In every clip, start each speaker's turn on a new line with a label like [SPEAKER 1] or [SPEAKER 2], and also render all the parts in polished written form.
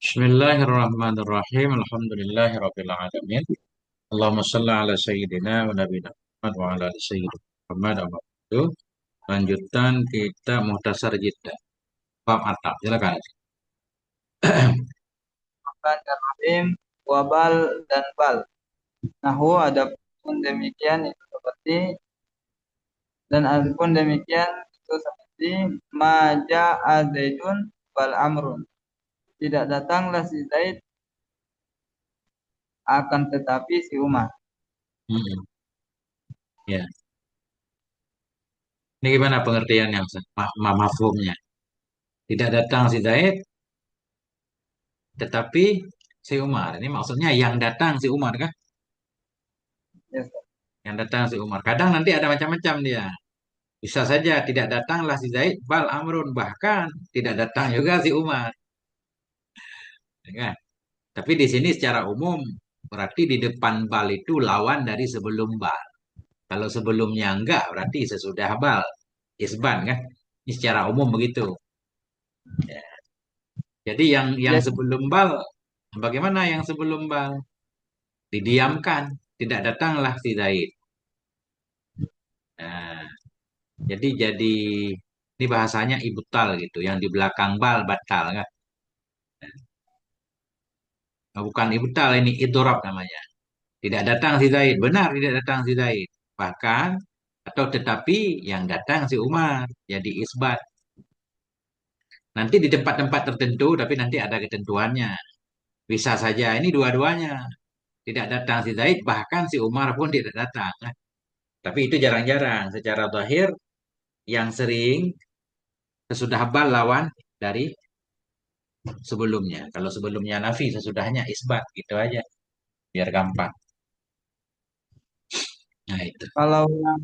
[SPEAKER 1] Bismillahirrahmanirrahim. Alhamdulillahirrabbilalamin. Allahumma salli ala sayyidina wa nabiyina Muhammad wa ala ali sayyidina Muhammad wa ba'du. Lanjutan kita Muhtasar Jiddah. Bab Atap. Silakan.
[SPEAKER 2] Rahim, wabal dan bal. Nahu adapun demikian itu seperti dan adapun demikian itu seperti maja Zaidun bal amrun. Tidak datanglah si Zaid akan tetapi si Umar.
[SPEAKER 1] Hmm, ya. Ini gimana pengertian yang mafhumnya? Tidak datang si Zaid, tetapi si Umar. Ini maksudnya yang datang si Umar kan?
[SPEAKER 2] Yes.
[SPEAKER 1] Yang datang si Umar. Kadang nanti ada macam-macam dia. Bisa saja tidak datanglah si Zaid, bal amrun. Bahkan tidak datang juga si Umar. Ya kan? Tapi di sini secara umum berarti di depan bal itu lawan dari sebelum bal. Kalau sebelumnya enggak berarti sesudah bal. Isban kan? Ini secara umum begitu. Ya. Jadi yang
[SPEAKER 2] Jadi,
[SPEAKER 1] sebelum bal, bagaimana yang sebelum bal? Didiamkan, tidak datanglah si Zaid. Nah, jadi ini bahasanya ibtal gitu, yang di belakang bal batal kan? Nah, bukan ibtal ini idrop namanya. Tidak datang si Zaid, benar tidak datang si Zaid. Bahkan atau tetapi yang datang si Umar jadi isbat. Nanti di tempat-tempat tertentu tapi nanti ada ketentuannya. Bisa saja ini dua-duanya tidak datang si Zaid bahkan si Umar pun tidak datang. Nah, tapi itu jarang-jarang. Secara zahir yang sering sesudah bal lawan dari sebelumnya. Kalau sebelumnya nafi sesudahnya isbat gitu aja biar gampang. Nah itu.
[SPEAKER 2] kalau yang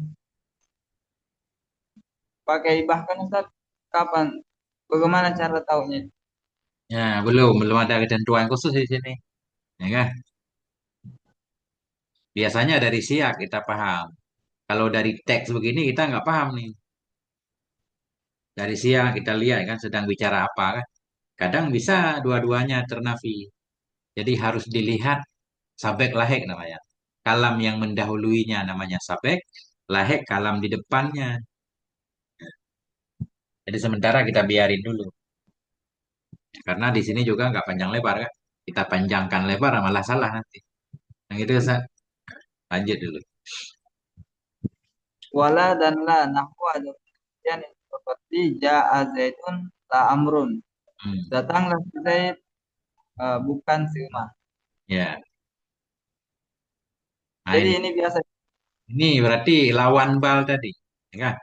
[SPEAKER 2] pakai bahkan Ustaz, kapan? Bagaimana cara taunya?
[SPEAKER 1] Ya, belum ada ketentuan khusus di sini. Ya kan? Biasanya dari siak kita paham. Kalau dari teks begini kita nggak paham nih. Dari siak kita lihat kan sedang bicara apa kan. Kadang bisa dua-duanya ternafi. Jadi harus dilihat sabek lahek namanya. Kalam yang mendahuluinya namanya sabek, lahek kalam di depannya. Jadi sementara kita biarin dulu. Karena di sini juga nggak panjang lebar kan. Kita panjangkan lebar malah salah nanti. Yang itu Ustaz. Lanjut dulu.
[SPEAKER 2] Wala dan la nahu adapun demikian itu seperti ja'a Zaidun la amrun.
[SPEAKER 1] Hmm.
[SPEAKER 2] Datanglah si Zaid, bukan si Umar.
[SPEAKER 1] Ya. Nah,
[SPEAKER 2] Jadi ini biasa.
[SPEAKER 1] ini berarti lawan bal tadi. Ya kan?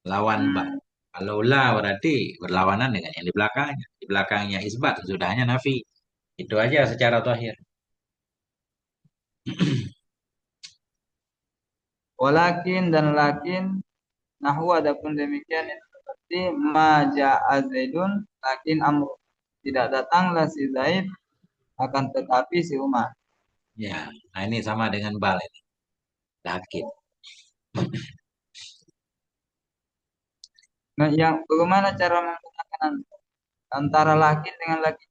[SPEAKER 1] Lawan bal.
[SPEAKER 2] Hmm,
[SPEAKER 1] Kalau la berarti berlawanan dengan yang di belakangnya. Di belakangnya isbat, sudahnya nafi. Itu aja secara zahir.
[SPEAKER 2] walakin dan lakin nahu adapun demikian itu seperti maja Zaidun lakin Amr. Tidak datanglah si Zaid akan tetapi si Umar.
[SPEAKER 1] Ya, nah ini sama dengan bal ini. Yakin.
[SPEAKER 2] Nah, yang bagaimana cara menggunakan antara lakin dengan lakin?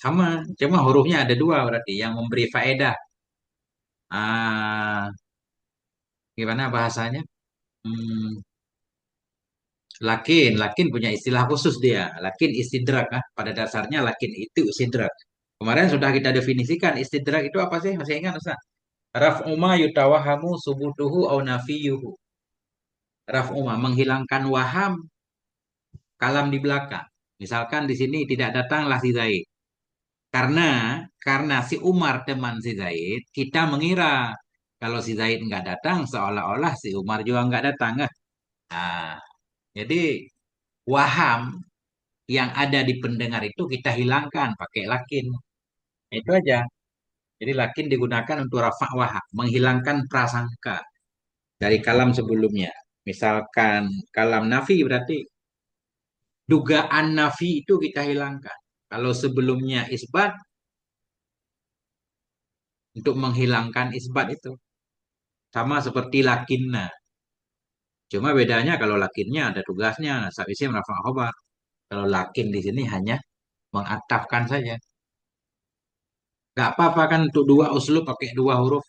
[SPEAKER 1] Sama, cuma hurufnya ada dua berarti. Yang memberi faedah. Ah, gimana bahasanya? Hmm, lakin punya istilah khusus dia. Lakin istidrak. Ah. Pada dasarnya lakin itu istidrak. Kemarin sudah kita definisikan istidrak itu apa sih? Masih ingat Ustaz? Raf'uma yutawahamu subutuhu au nafiyuhu. Raf'uma menghilangkan waham kalam di belakang. Misalkan di sini tidak datanglah si Zaid. Karena si Umar teman si Zaid, kita mengira kalau si Zaid nggak datang seolah-olah si Umar juga nggak datang. Kan? Nah, jadi waham yang ada di pendengar itu kita hilangkan pakai lakin. Itu aja. Jadi lakin digunakan untuk rafa' waham, menghilangkan prasangka dari kalam sebelumnya. Misalkan kalam nafi berarti dugaan nafi itu kita hilangkan. Kalau sebelumnya isbat, untuk menghilangkan isbat itu. Sama seperti lakinna. Cuma bedanya kalau lakinnya ada tugasnya, nasab isim rafa' khobar. Kalau lakin di sini hanya mengatafkan saja. Nggak apa-apa kan untuk dua uslub pakai dua huruf.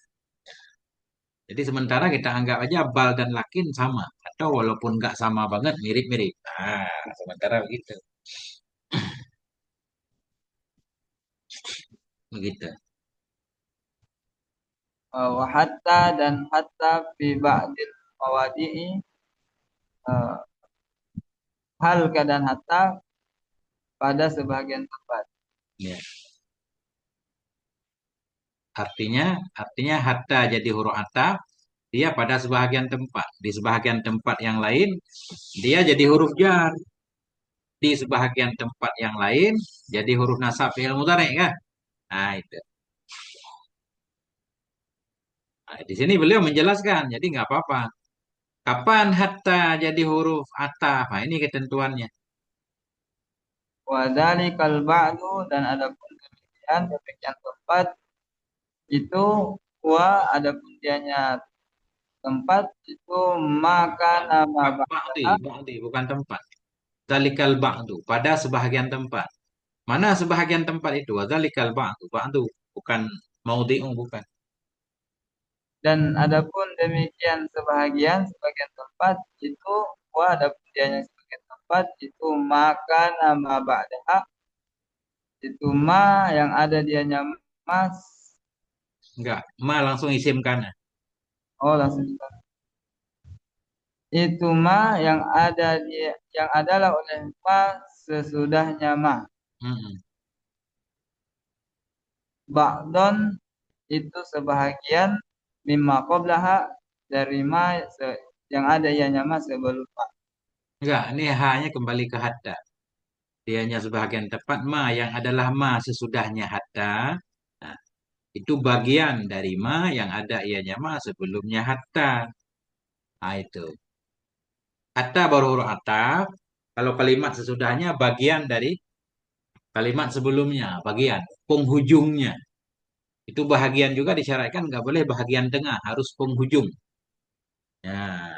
[SPEAKER 1] Jadi sementara kita anggap aja bal dan lakin sama. Atau walaupun nggak sama banget, mirip-mirip. Nah, sementara begitu. Begitu.
[SPEAKER 2] Wa hatta dan hatta fi ba'dil mawadi'i, eh, hal keadaan hatta pada sebagian tempat.
[SPEAKER 1] Ya. Artinya, artinya hatta jadi huruf ataf, dia pada sebahagian tempat. Di sebahagian tempat yang lain, dia jadi huruf jar. Di sebahagian tempat yang lain, jadi huruf nasab fi'il mudhari' kan? Nah, itu. Nah, di sini beliau menjelaskan, jadi nggak apa-apa. Kapan hatta jadi huruf ataf? Nah, ini ketentuannya.
[SPEAKER 2] Wa dzalikal ba'du, dan adapun demikian tempat itu, wa adapun dianya tempat itu, maka nama
[SPEAKER 1] Ba'di,
[SPEAKER 2] ba'daha.
[SPEAKER 1] ba'di, bukan tempat. Zalikal ba'du, pada sebahagian tempat. Mana sebahagian tempat itu? Zalikal ba'du, ba'du, bukan maudhi'u, bukan.
[SPEAKER 2] Dan adapun demikian sebagian tempat itu, wa adapun dianya sebagian tempat itu, maka nama ba'daha, itu ma yang ada dianya mas.
[SPEAKER 1] Enggak, ma langsung isim kana.
[SPEAKER 2] Oh, langsung kita. Itu ma yang ada yang adalah oleh ma sesudahnya ma.
[SPEAKER 1] Mm-mm.
[SPEAKER 2] Ba'don itu sebahagian, mimma qablaha dari ma yang ada ianya ma sebelum ma.
[SPEAKER 1] Enggak, ini hanya kembali ke hatta. Dianya sebahagian tempat ma yang adalah ma sesudahnya hatta. Nah, itu bagian dari ma yang ada ianya ma sebelumnya hatta. Nah, itu. Hatta baru huruf ataf. Kalau kalimat sesudahnya bagian dari kalimat sebelumnya, bagian penghujungnya. Itu bahagian juga disyaratkan nggak boleh bahagian tengah, harus penghujung. Ya,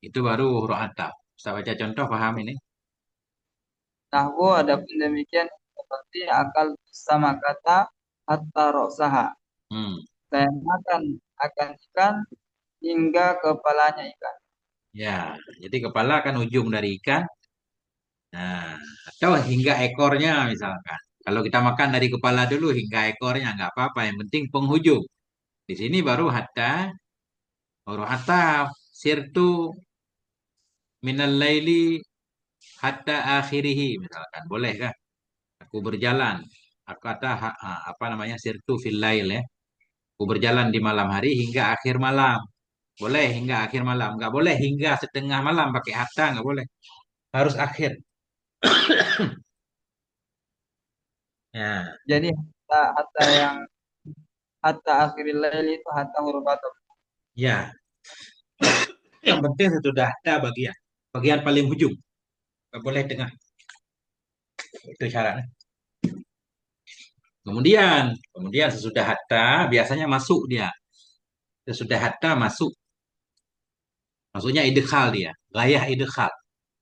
[SPEAKER 1] itu baru huruf ataf. Saya baca contoh paham ini.
[SPEAKER 2] Nahwu adapun demikian seperti akal sama kata hatta rosaha.
[SPEAKER 1] Hmm.
[SPEAKER 2] Saya makan akan ikan hingga kepalanya ikan.
[SPEAKER 1] Ya, jadi kepala kan ujung dari ikan. Nah, atau hingga ekornya misalkan. Kalau kita makan dari kepala dulu hingga ekornya nggak apa-apa. Yang penting penghujung. Di sini baru hatta, baru ataf. Sirtu minal laili hatta akhirihi misalkan. Boleh kan? Aku berjalan. Aku kata apa namanya sirtu fil lail ya. Aku berjalan di malam hari hingga akhir malam. Boleh hingga akhir malam. Nggak boleh hingga setengah malam pakai hatta. Nggak boleh. Harus akhir. Ya,
[SPEAKER 2] Jadi hatta yang hatta akhiril lail itu hatta huruf ataf.
[SPEAKER 1] ya. Yang penting sudah ada bagian. Bagian paling ujung. Nggak boleh tengah. Itu syaratnya. Kemudian sesudah hatta biasanya masuk dia. Sesudah hatta masuk. Maksudnya idkhal dia. Gayah idkhal.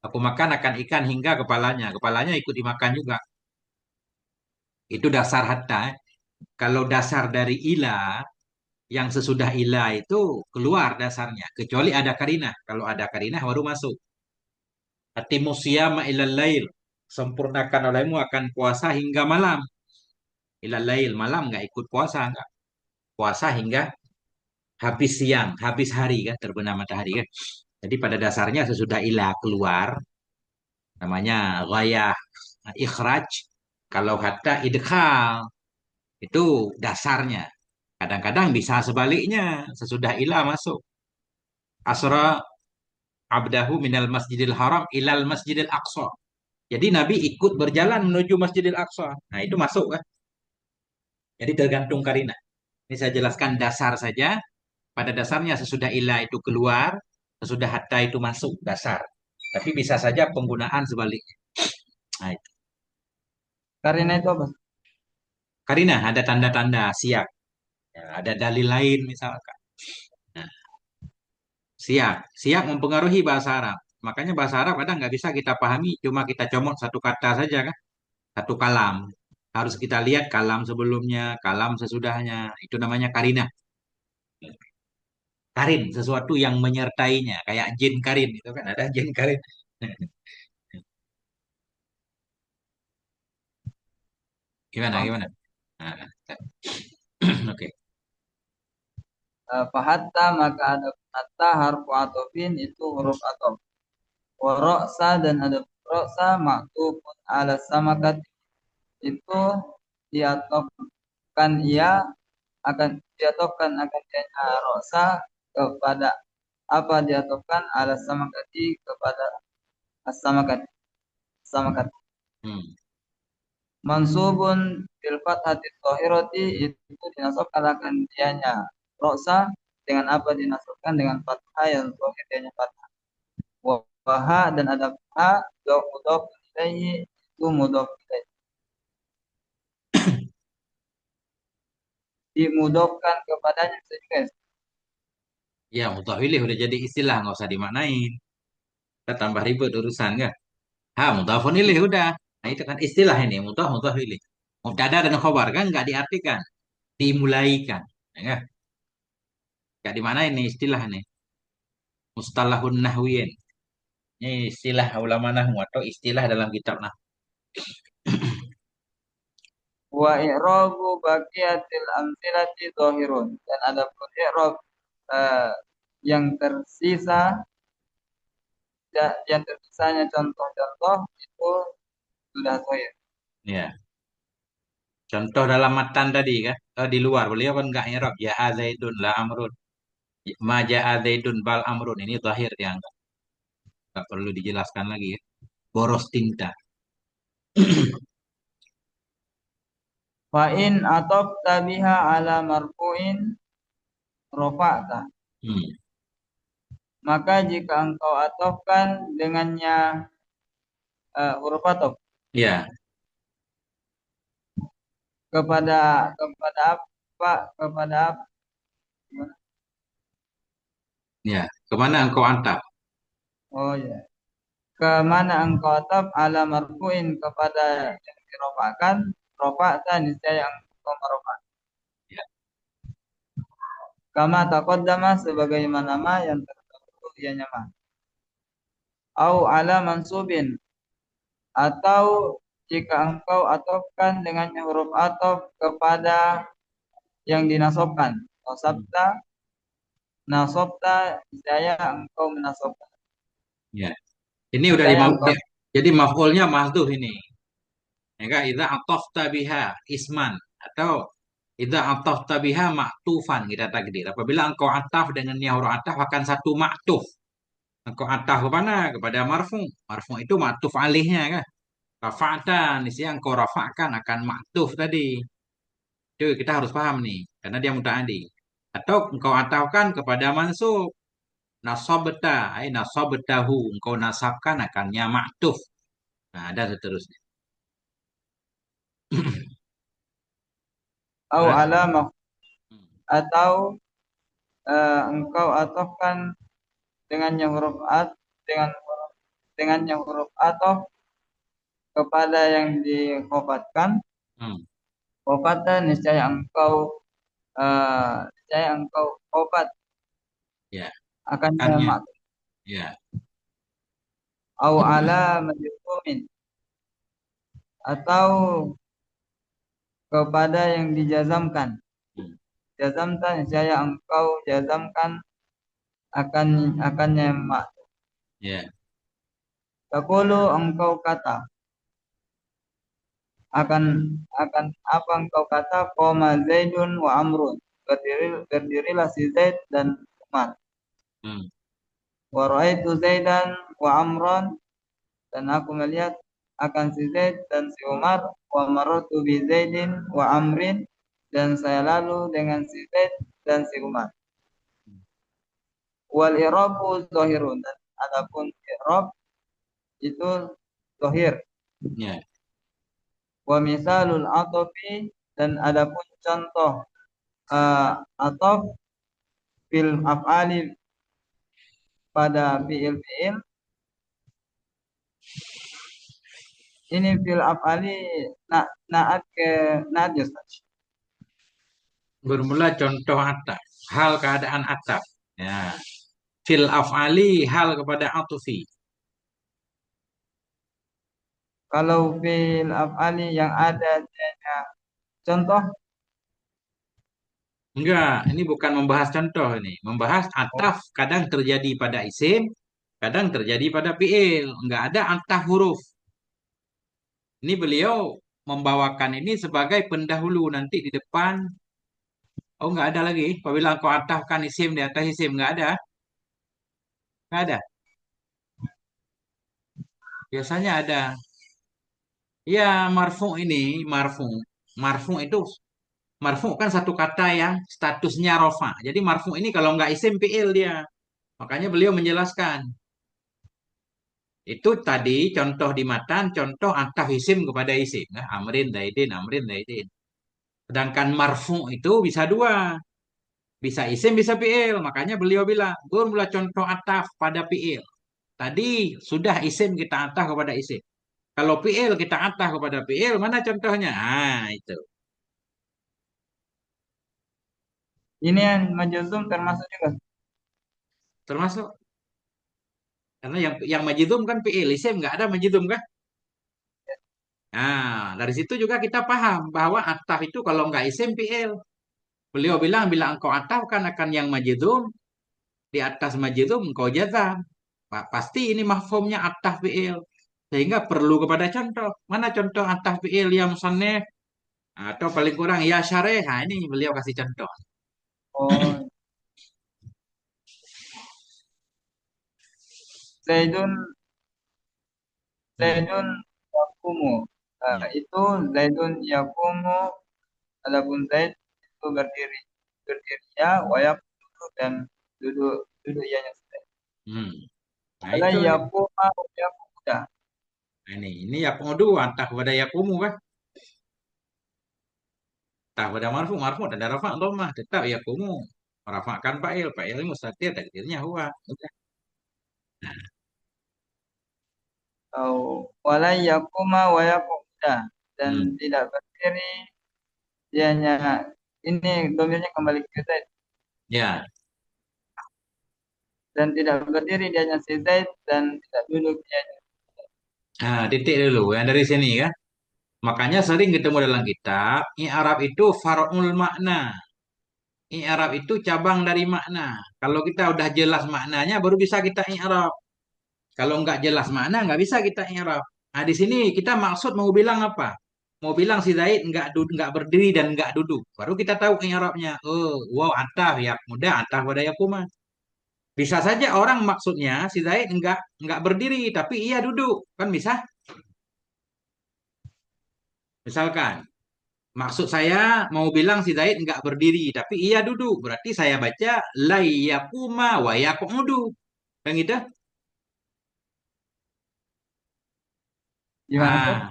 [SPEAKER 1] Aku makan akan ikan hingga kepalanya. Kepalanya ikut dimakan juga. Itu dasar hatta. Kalau dasar dari ila, yang sesudah ila itu keluar dasarnya. Kecuali ada karinah. Kalau ada karinah baru masuk. Atimus siyama ilal lail. Sempurnakan olehmu akan puasa hingga malam. Ilal lail. Malam nggak ikut puasa. Nggak. Puasa hingga habis siang. Habis hari kan. Terbenam matahari kan. Jadi pada dasarnya sesudah ila keluar. Namanya ghayah ikhraj. Kalau hatta idkhal. Itu dasarnya. Kadang-kadang bisa sebaliknya. Sesudah ilah masuk. Asra abdahu minal masjidil haram ilal masjidil aqsa. Jadi Nabi ikut berjalan menuju masjidil aqsa. Nah itu masuk kan. Jadi tergantung karina. Ini saya jelaskan dasar saja. Pada dasarnya sesudah ilah itu keluar. Sesudah hatta itu masuk dasar. Tapi bisa saja penggunaan sebaliknya. Nah, itu.
[SPEAKER 2] Karena itu apa?
[SPEAKER 1] Karina ada tanda-tanda siap. Ya, ada dalil lain misalkan. Nah, siap. Siap mempengaruhi bahasa Arab. Makanya bahasa Arab kadang nggak bisa kita pahami, cuma kita comot satu kata saja kan. satu kalam. Harus kita lihat kalam sebelumnya, kalam sesudahnya. Itu namanya karinah. Karin, sesuatu yang menyertainya. Kayak jin karin. Itu kan ada jin karin. Gimana,
[SPEAKER 2] Paham?
[SPEAKER 1] gimana? Nah, oke.
[SPEAKER 2] Fahatta maka ada hatta harfu atofin itu huruf atof. Waroksa dan ada roksa maktubun ala samakat itu diatofkan ia akan diatofkan akan ianya roksa kepada apa diatofkan ala samakati kepada as-samakat samakat
[SPEAKER 1] Hmm.
[SPEAKER 2] mansubun bil fathati dhahirati itu dinasabkan akan dianya roksa dengan apa dinasabkan dengan fathah yang dhahir dianya fathah waha dan ada ha mudhof ilaihi itu mudhof ilaihi dimudhofkan kepadanya bisa juga ya?
[SPEAKER 1] Ya, mutawilih udah jadi istilah, nggak usah dimaknain. Kita tambah ribet urusan kan. Ha, mutafun ilih udah. Nah, itu kan istilah ini, mutaf ilih. Mubtada dan khobar kan nggak diartikan, dimulaikan. Ya, kan? Nggak dimana ini istilah nih. Mustalahun nahwiyin. Ini istilah ulama nahwu atau istilah dalam kitab nahwu.
[SPEAKER 2] Wa i'rabu baqiyatil amthilati dhahirun dan ada pun i'rab eh, yang tersisa yang tersisanya contoh-contoh itu sudah zahir.
[SPEAKER 1] Ya. Contoh dalam matan tadi kan, di luar beliau kan nggak i'rab. Ya Zaidun la amrun. Ma ja'a Zaidun bal amrun. Ini zahir dianggap. Nggak perlu dijelaskan lagi ya. Boros tinta.
[SPEAKER 2] Fa in atafta biha ala marfu'in rafa'ta.
[SPEAKER 1] Hmm.
[SPEAKER 2] Maka jika engkau atofkan dengannya huruf atof
[SPEAKER 1] Ya,
[SPEAKER 2] kepada kepada apa kepada apa?
[SPEAKER 1] ya. Kemana engkau antar?
[SPEAKER 2] Oh ya. Kemana engkau ataf ala marfu'in kepada yang dirofakkan rofakta niscaya engkau merofak
[SPEAKER 1] Ya.
[SPEAKER 2] kama taqaddama sebagaimana ma yang terdahulu ianya ma au ala mansubin atau jika engkau atofkan dengannya huruf atof kepada yang dinasobkan
[SPEAKER 1] Hmm.
[SPEAKER 2] nasabta nasobta niscaya engkau menasobkan
[SPEAKER 1] Ya. Ini udah
[SPEAKER 2] niscaya engkau
[SPEAKER 1] jadi maf'ulnya mahdzuf ini. Ya kan? Idza atafta biha isman atau idza atafta biha ma'tufan kita takdir. Apabila engkau ataf dengan huruf ataf akan satu ma'tuf. Engkau ataf kepada marfu. Marfu itu ma'tuf alihnya kan. Rafa'ta niscaya engkau rafa'kan akan ma'tuf tadi. Itu kita harus paham nih karena dia muta'addi. Atau engkau atafkan kepada mansub. Nasabta, nasabtahu. Engkau nasabkan akannya ma'tuf. Nah, ada seterusnya.
[SPEAKER 2] au
[SPEAKER 1] Terus,
[SPEAKER 2] ala
[SPEAKER 1] hmm,
[SPEAKER 2] atau engkau atofkan dengannya huruf at dengan dengannya huruf atof kepada yang dikofatkan
[SPEAKER 1] hmm,
[SPEAKER 2] kofatan niscaya engkau kofat
[SPEAKER 1] ya,
[SPEAKER 2] akannya
[SPEAKER 1] akannya,
[SPEAKER 2] mak
[SPEAKER 1] ya,
[SPEAKER 2] au ala majzumin atau kepada yang dijazamkan
[SPEAKER 1] hmm,
[SPEAKER 2] jazamtan niscaya engkau jazamkan akannya mak
[SPEAKER 1] ya,
[SPEAKER 2] takulu engkau kata akan apa engkau kata koma Zaidun wa Amrun berdirilah si Zaid dan Umar
[SPEAKER 1] hmm,
[SPEAKER 2] wa raaitu Zaidan wa Amran dan aku melihat akan si Zaid dan si Umar wa marartu bi Zaidin wa Amrin dan saya lalu dengan si Zaid dan si Umar wal i'rabu zahirun dan adapun i'rab itu zahir
[SPEAKER 1] ya,
[SPEAKER 2] wa misalul atofi dan adapun contoh atof fil af'ali pada fiil-fiil ini fil af'ali naat ke naat ya Ustaz.
[SPEAKER 1] Bermula contoh ataf. Hal keadaan ataf. Ya. Fil af'ali hal kepada atufi.
[SPEAKER 2] Kalau fil af'ali yang ada adanya contoh,
[SPEAKER 1] Enggak, ini bukan membahas contoh ini. Membahas
[SPEAKER 2] oh,
[SPEAKER 1] ataf kadang terjadi pada isim, kadang terjadi pada fi'il. Enggak ada ataf huruf. Ini beliau membawakan ini sebagai pendahulu nanti di depan. Oh, enggak ada lagi. Apabila kau atafkan isim di atas isim, enggak ada. Enggak ada. Biasanya ada. Ya, marfu ini, marfu. Marfu itu, marfu kan satu kata yang statusnya rofa. Jadi marfu ini kalau enggak isim fi'il dia. Makanya beliau menjelaskan. Itu tadi contoh di matan, contoh ataf isim kepada isim. Nah, amrin, zaidin, amrin, zaidin. Sedangkan marfu itu bisa dua. Bisa isim, bisa fi'il. Makanya beliau bilang, mulai contoh ataf pada fi'il. Tadi sudah isim kita ataf kepada isim. Kalau fi'il kita ataf kepada fi'il, mana contohnya? Ah, itu.
[SPEAKER 2] ini yang majuzum termasuk juga.
[SPEAKER 1] Termasuk. Karena yang majidum kan fi'il. Isim nggak ada majidum kan? Nah, dari situ juga kita paham bahwa ataf itu kalau nggak isim fi'il. Beliau bilang, bila engkau ataf kan akan yang majidum, di atas majidum engkau jazam. Pasti ini mahfumnya ataf fi'il. Sehingga perlu kepada contoh. Mana contoh ataf fi'il yang musannif? Atau paling kurang ya syareh. Nah, ini beliau kasih contoh.
[SPEAKER 2] Oh, Zaidun
[SPEAKER 1] Hmm,
[SPEAKER 2] Zaidun yakumu.
[SPEAKER 1] hmm,
[SPEAKER 2] Itu Zaidun yakumu, adapun Zaid itu berdiri. Berdiri ya, wayak duduk dan duduk ianya Zaid.
[SPEAKER 1] hmm. Nah
[SPEAKER 2] Ala
[SPEAKER 1] itu nih.
[SPEAKER 2] yakuma yakuda.
[SPEAKER 1] Nah, ini yakumu antah kepada yakumu kan. Tah pada marfu, marfu ada rafa dhammah tetap yakumu. Rafakan fa'il, fa'il mustatir takdirnya huwa. Udah.
[SPEAKER 2] Atau wala yakuma wa yakuda, dan
[SPEAKER 1] Hmm.
[SPEAKER 2] tidak berdiri dianya. Ini domirnya kembali ke Zaid.
[SPEAKER 1] Ya,
[SPEAKER 2] Dan tidak berdiri dianya si Zaid, dan tidak duduk dianya.
[SPEAKER 1] nah, titik dulu yang dari sini kan. Makanya sering ketemu dalam kitab, i'rab itu far'ul makna. I'rab itu cabang dari makna. Kalau kita udah jelas maknanya baru bisa kita i'rab. Kalau nggak jelas makna nggak bisa kita i'rab. Nah, di sini kita maksud mau bilang apa? Mau bilang si Zaid nggak berdiri dan nggak duduk. Baru kita tahu i'rabnya. Oh, wow, ataf ya mudah, ataf pada yakuma. Bisa saja orang maksudnya si Zaid nggak berdiri tapi ia duduk. Kan bisa? Misalkan maksud saya mau bilang si Zaid nggak berdiri, tapi ia duduk. Berarti saya baca la yakuma wa yaqudu. Kan gitu?
[SPEAKER 2] Gimana Ustaz?
[SPEAKER 1] Ah,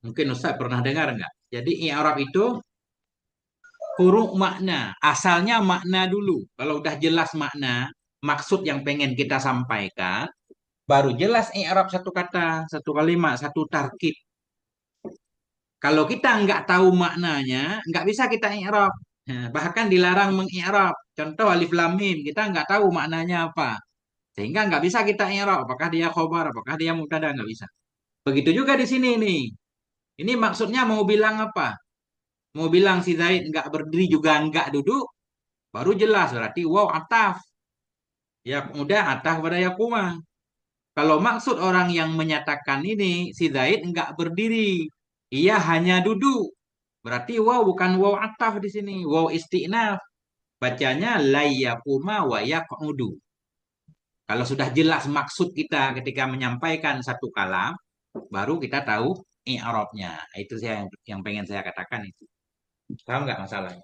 [SPEAKER 1] mungkin Ustaz pernah dengar nggak? Jadi i'rab itu huruf makna. Asalnya makna dulu. Kalau udah jelas makna, maksud yang pengen kita sampaikan, baru jelas i'rab satu kata, satu kalimat, satu tarkib. Kalau kita nggak tahu maknanya, nggak bisa kita i'rab. Nah, bahkan dilarang mengi'rab. Contoh alif lam mim, kita nggak tahu maknanya apa. Sehingga nggak bisa kita i'rab. Apakah dia khobar, apakah dia mubtada, nggak bisa. Begitu juga di sini nih. Ini maksudnya mau bilang apa? Mau bilang si Zaid nggak berdiri juga nggak duduk, baru jelas. Berarti wow ataf. Ya udah ataf pada yakuma. Kalau maksud orang yang menyatakan ini, si Zaid nggak berdiri. Ia hanya duduk. Berarti wow bukan wow ataf di sini. Wow isti'naf. Bacanya layyakuma wa yaqudu. Kalau sudah jelas maksud kita ketika menyampaikan satu kalam, baru kita tahu i'rabnya. Itu saya yang pengen saya katakan itu. Paham nggak masalahnya?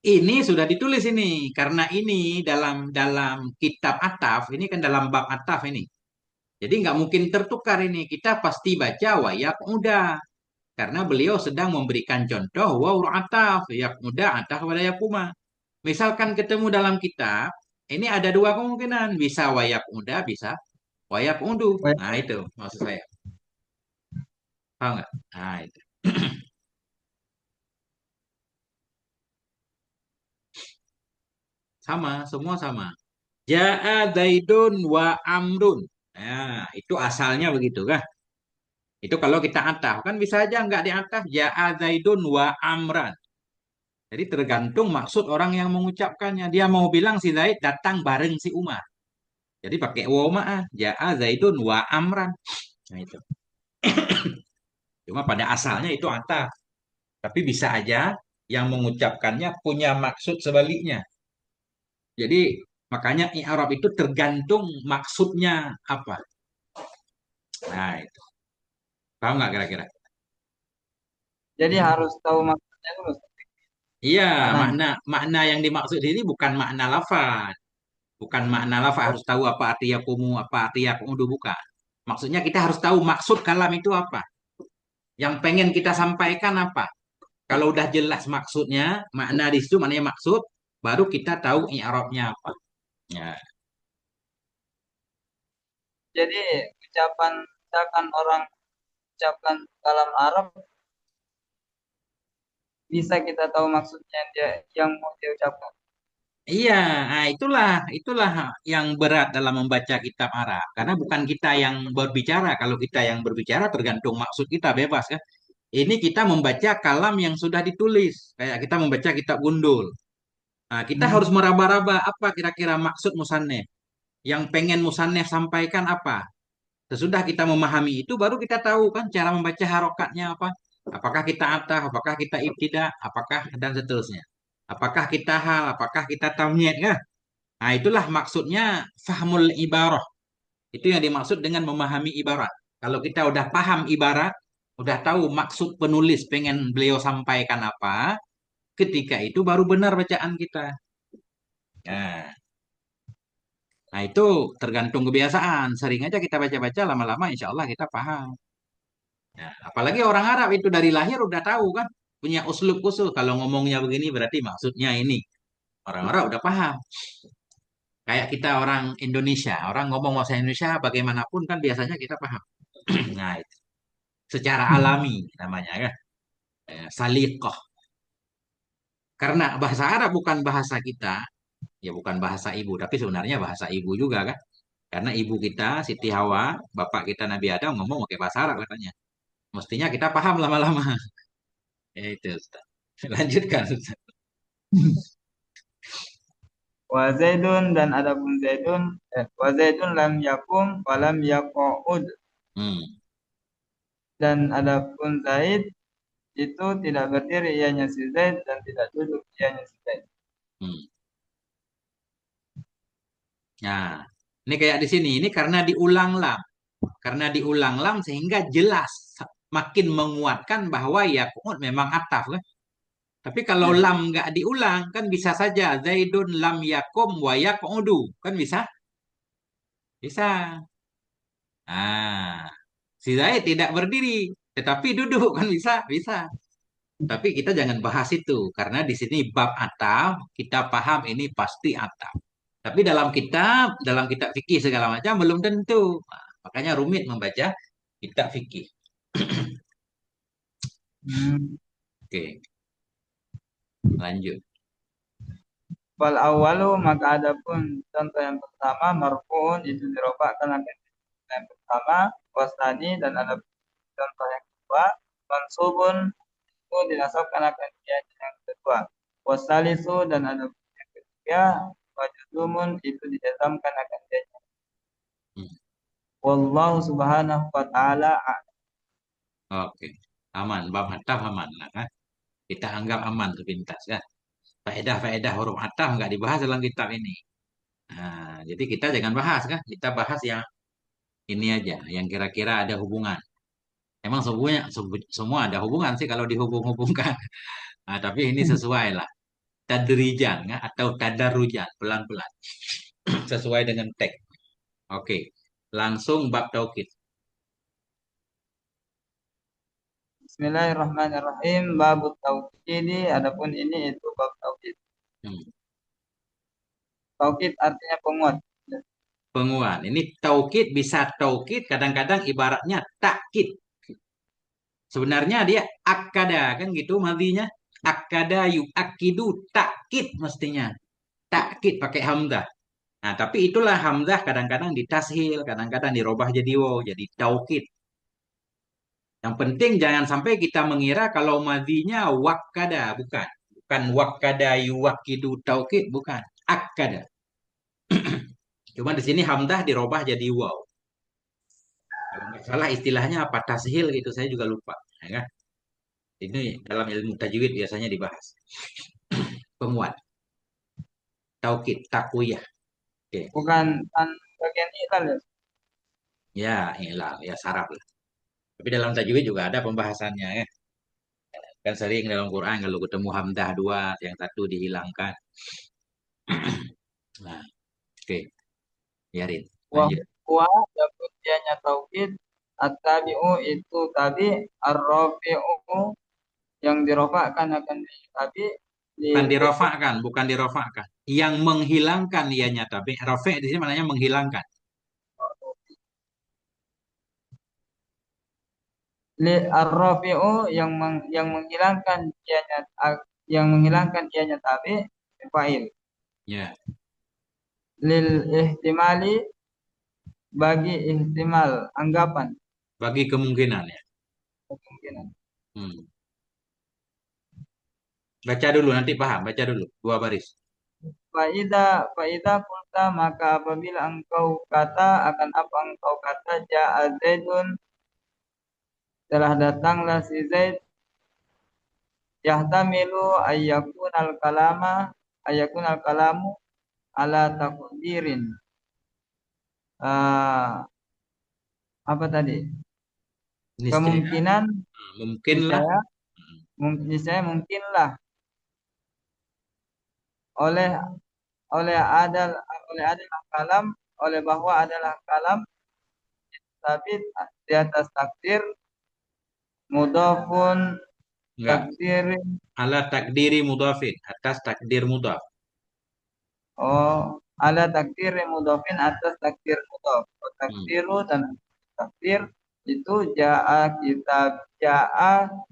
[SPEAKER 1] Ini sudah ditulis ini karena ini dalam dalam kitab ataf ini kan dalam bab ataf ini. Jadi nggak mungkin tertukar ini. Kita pasti baca wa yaquda karena beliau sedang memberikan contoh wa ataf yaquda ataf pada yakuma. Misalkan ketemu dalam kitab Ini ada dua kemungkinan. Bisa wayak uda, bisa wayak undu.
[SPEAKER 2] Wa-
[SPEAKER 1] Nah itu maksud saya. Paham nggak? Nah itu. Sama, semua sama. Ja'a Zaidun wa Amrun. Nah, itu asalnya begitu kan? Itu kalau kita ataf kan bisa aja nggak diataf. Ja'a Zaidun wa Amran. Jadi tergantung maksud orang yang mengucapkannya. Dia mau bilang si Zaid datang bareng si Umar. Jadi pakai wa ma'ah. Ja'a Zaidun wa Amran. Nah itu. Cuma pada asalnya itu ataf. Tapi bisa aja yang mengucapkannya punya maksud sebaliknya. Jadi makanya i'rab itu tergantung maksudnya apa. Nah itu. Paham nggak kira-kira?
[SPEAKER 2] Jadi harus tahu maksudnya dulu,
[SPEAKER 1] Iya,
[SPEAKER 2] maknanya.
[SPEAKER 1] makna makna yang dimaksud ini bukan makna lafaz. Bukan makna lafaz
[SPEAKER 2] Oh,
[SPEAKER 1] harus tahu apa arti yakumu, apa arti yakumu bukan. Maksudnya kita harus tahu maksud kalam itu apa. Yang pengen kita sampaikan apa. Kalau udah jelas maksudnya, makna di situ maknanya maksud, baru kita tahu i'rabnya apa. Ya.
[SPEAKER 2] jadi ucapan misalkan orang ucapkan kalam Arab bisa kita tahu maksudnya dia yang mau dia ucapkan.
[SPEAKER 1] Iya, nah itulah yang berat dalam membaca kitab Arab. Karena bukan kita yang berbicara. Kalau kita yang berbicara tergantung maksud kita bebas kan. Ini kita membaca kalam yang sudah ditulis. Kayak kita membaca kitab gundul. Nah, kita harus
[SPEAKER 2] Hmm.
[SPEAKER 1] meraba-raba apa kira-kira maksud musannef. Yang pengen musannef sampaikan apa. Sesudah kita memahami itu, baru kita tahu kan cara membaca harokatnya apa. Apakah kita atah, apakah kita ibtidah, apakah dan seterusnya. Apakah kita hal, apakah kita tamnyid kan? Nah, itulah maksudnya fahmul ibarah. Itu yang dimaksud dengan memahami ibarat. Kalau kita udah paham ibarat, udah tahu maksud penulis pengen beliau sampaikan apa, ketika itu baru benar bacaan kita. Nah, nah itu tergantung kebiasaan. Sering aja kita baca-baca, lama-lama insya Allah kita paham. Nah, apalagi orang Arab itu dari lahir udah tahu kan, punya uslub khusus. Kalau ngomongnya begini berarti maksudnya ini. Orang Arab udah paham. Kayak kita orang Indonesia, orang ngomong bahasa Indonesia bagaimanapun kan biasanya kita paham. Nah, itu secara alami namanya kan. Saliqah. Karena bahasa Arab bukan bahasa kita, ya bukan bahasa ibu, tapi sebenarnya bahasa ibu juga kan. Karena ibu kita, Siti Hawa, bapak kita Nabi Adam ngomong pakai bahasa Arab katanya. Mestinya kita paham lama-lama. Ya itu, Ustaz. Lanjutkan, Ustaz.
[SPEAKER 2] Wa Zaidun dan adapun Zaidun wa Zaidun lam yakum wa lam yaqud
[SPEAKER 1] Hmm,
[SPEAKER 2] dan adapun Zaid itu tidak berdiri ianya si Zaid dan tidak duduk ianya si Zaid.
[SPEAKER 1] hmm. Nah, ini kayak di sini, ini karena diulang lam. Karena diulang lam sehingga jelas, makin menguatkan bahwa ya memang ataf kan. Tapi kalau
[SPEAKER 2] Ya.
[SPEAKER 1] lam nggak diulang, kan bisa saja Zaidun lam yakum wa yaqudu. Kan bisa? Bisa. Ah, si Zaid tidak berdiri, tetapi duduk kan bisa? Bisa. Tapi kita jangan bahas itu karena di sini bab ataf, kita paham ini pasti ataf. Tapi dalam kitab fikih segala macam belum tentu. Nah, makanya rumit membaca kitab fikih.
[SPEAKER 2] Hmm.
[SPEAKER 1] Oke, lanjut.
[SPEAKER 2] Fal awalu maka adapun contoh yang pertama marfuun itu dirofakkan akan yang pertama wasani dan ada contoh yang kedua mansubun itu dinasabkan akan dia yang kedua wasalisu dan ada yang ketiga wajudumun itu dijazamkan akan dia.
[SPEAKER 1] Hmm,
[SPEAKER 2] Wallahu subhanahu wa ta'ala
[SPEAKER 1] oke, aman. Bab ataf aman lah kan. Kita anggap aman sepintas kan. Faedah-faedah huruf ataf nggak dibahas dalam kitab ini. Nah, jadi kita jangan bahas kan. Kita bahas yang ini aja, yang kira-kira ada hubungan. Emang semuanya, semua ada hubungan sih kalau dihubung-hubungkan. Nah, tapi ini sesuai lah. Tadrijan ya, atau tadarujan, pelan-pelan. Sesuai dengan teks. Oke, langsung bab taukid.
[SPEAKER 2] Bismillahirrahmanirrahim. Bab tauhid. Adapun ini itu bab tauhid.
[SPEAKER 1] Hmm.
[SPEAKER 2] Taukid artinya penguat.
[SPEAKER 1] Penguat. Ini taukid bisa taukid, kadang-kadang ibaratnya takkid. Sebenarnya dia akada kan gitu madinya. Akada yuakidu takkid mestinya. Takkid pakai hamzah. Nah, tapi itulah hamzah kadang-kadang ditashil, kadang-kadang dirubah jadi waw, jadi taukid. Yang penting jangan sampai kita mengira kalau madinya wakada, bukan. Bukan wakada yuwakidu taukid, bukan. Akada. Cuma di sini hamzah dirubah jadi waw. Kalau nggak salah istilahnya apa tashil gitu, saya juga lupa. Ya kan? Ini dalam ilmu tajwid biasanya dibahas. Penguat, taukid, takwiyah. Oke.
[SPEAKER 2] Bukan tan bagian ilal ya.
[SPEAKER 1] Ya, inilah ya saraf lah. Tapi dalam tajwid juga ada pembahasannya ya. Kan sering dalam Quran kalau ketemu hamzah dua, yang satu dihilangkan. Nah, oke, biarin.
[SPEAKER 2] Wa
[SPEAKER 1] Lanjut.
[SPEAKER 2] wa dapun dianya taukid at-tabi'u itu tabi ar-rafi'u yang dirofakkan akan tabi
[SPEAKER 1] Bukan
[SPEAKER 2] lil
[SPEAKER 1] dirofakkan, bukan dirofakkan. Yang menghilangkan ianya tapi rafi di sini maknanya menghilangkan.
[SPEAKER 2] li ar-rafi'u yang menghilangkan dianya yang menghilangkan dianya tabi fa'il
[SPEAKER 1] Ya,
[SPEAKER 2] lil ihtimali bagi ihtimal anggapan
[SPEAKER 1] bagi kemungkinan ya.
[SPEAKER 2] kemungkinan.
[SPEAKER 1] Hmm. Baca dulu nanti paham, baca dulu dua baris.
[SPEAKER 2] Faida kulta maka apabila engkau kata akan apa engkau kata ja'a Zaidun telah datanglah si Zaid yahtamilu ayyakun al kalamu ala takdirin. Ah, apa tadi?
[SPEAKER 1] Niscaya,
[SPEAKER 2] Kemungkinan
[SPEAKER 1] mungkinlah.
[SPEAKER 2] niscaya
[SPEAKER 1] Hmm.
[SPEAKER 2] niscaya mungkinlah oleh oleh adal oleh adalah kalam oleh bahwa adalah kalam tapi di atas takdir mudhafun
[SPEAKER 1] Enggak,
[SPEAKER 2] takdirin.
[SPEAKER 1] ala takdiri mudhafin, atas takdir mudhaf.
[SPEAKER 2] Oh, ala takdir mudhafin atas takdir mudhaf. Oh,
[SPEAKER 1] Hmm.
[SPEAKER 2] takdiru dan takdir itu jaa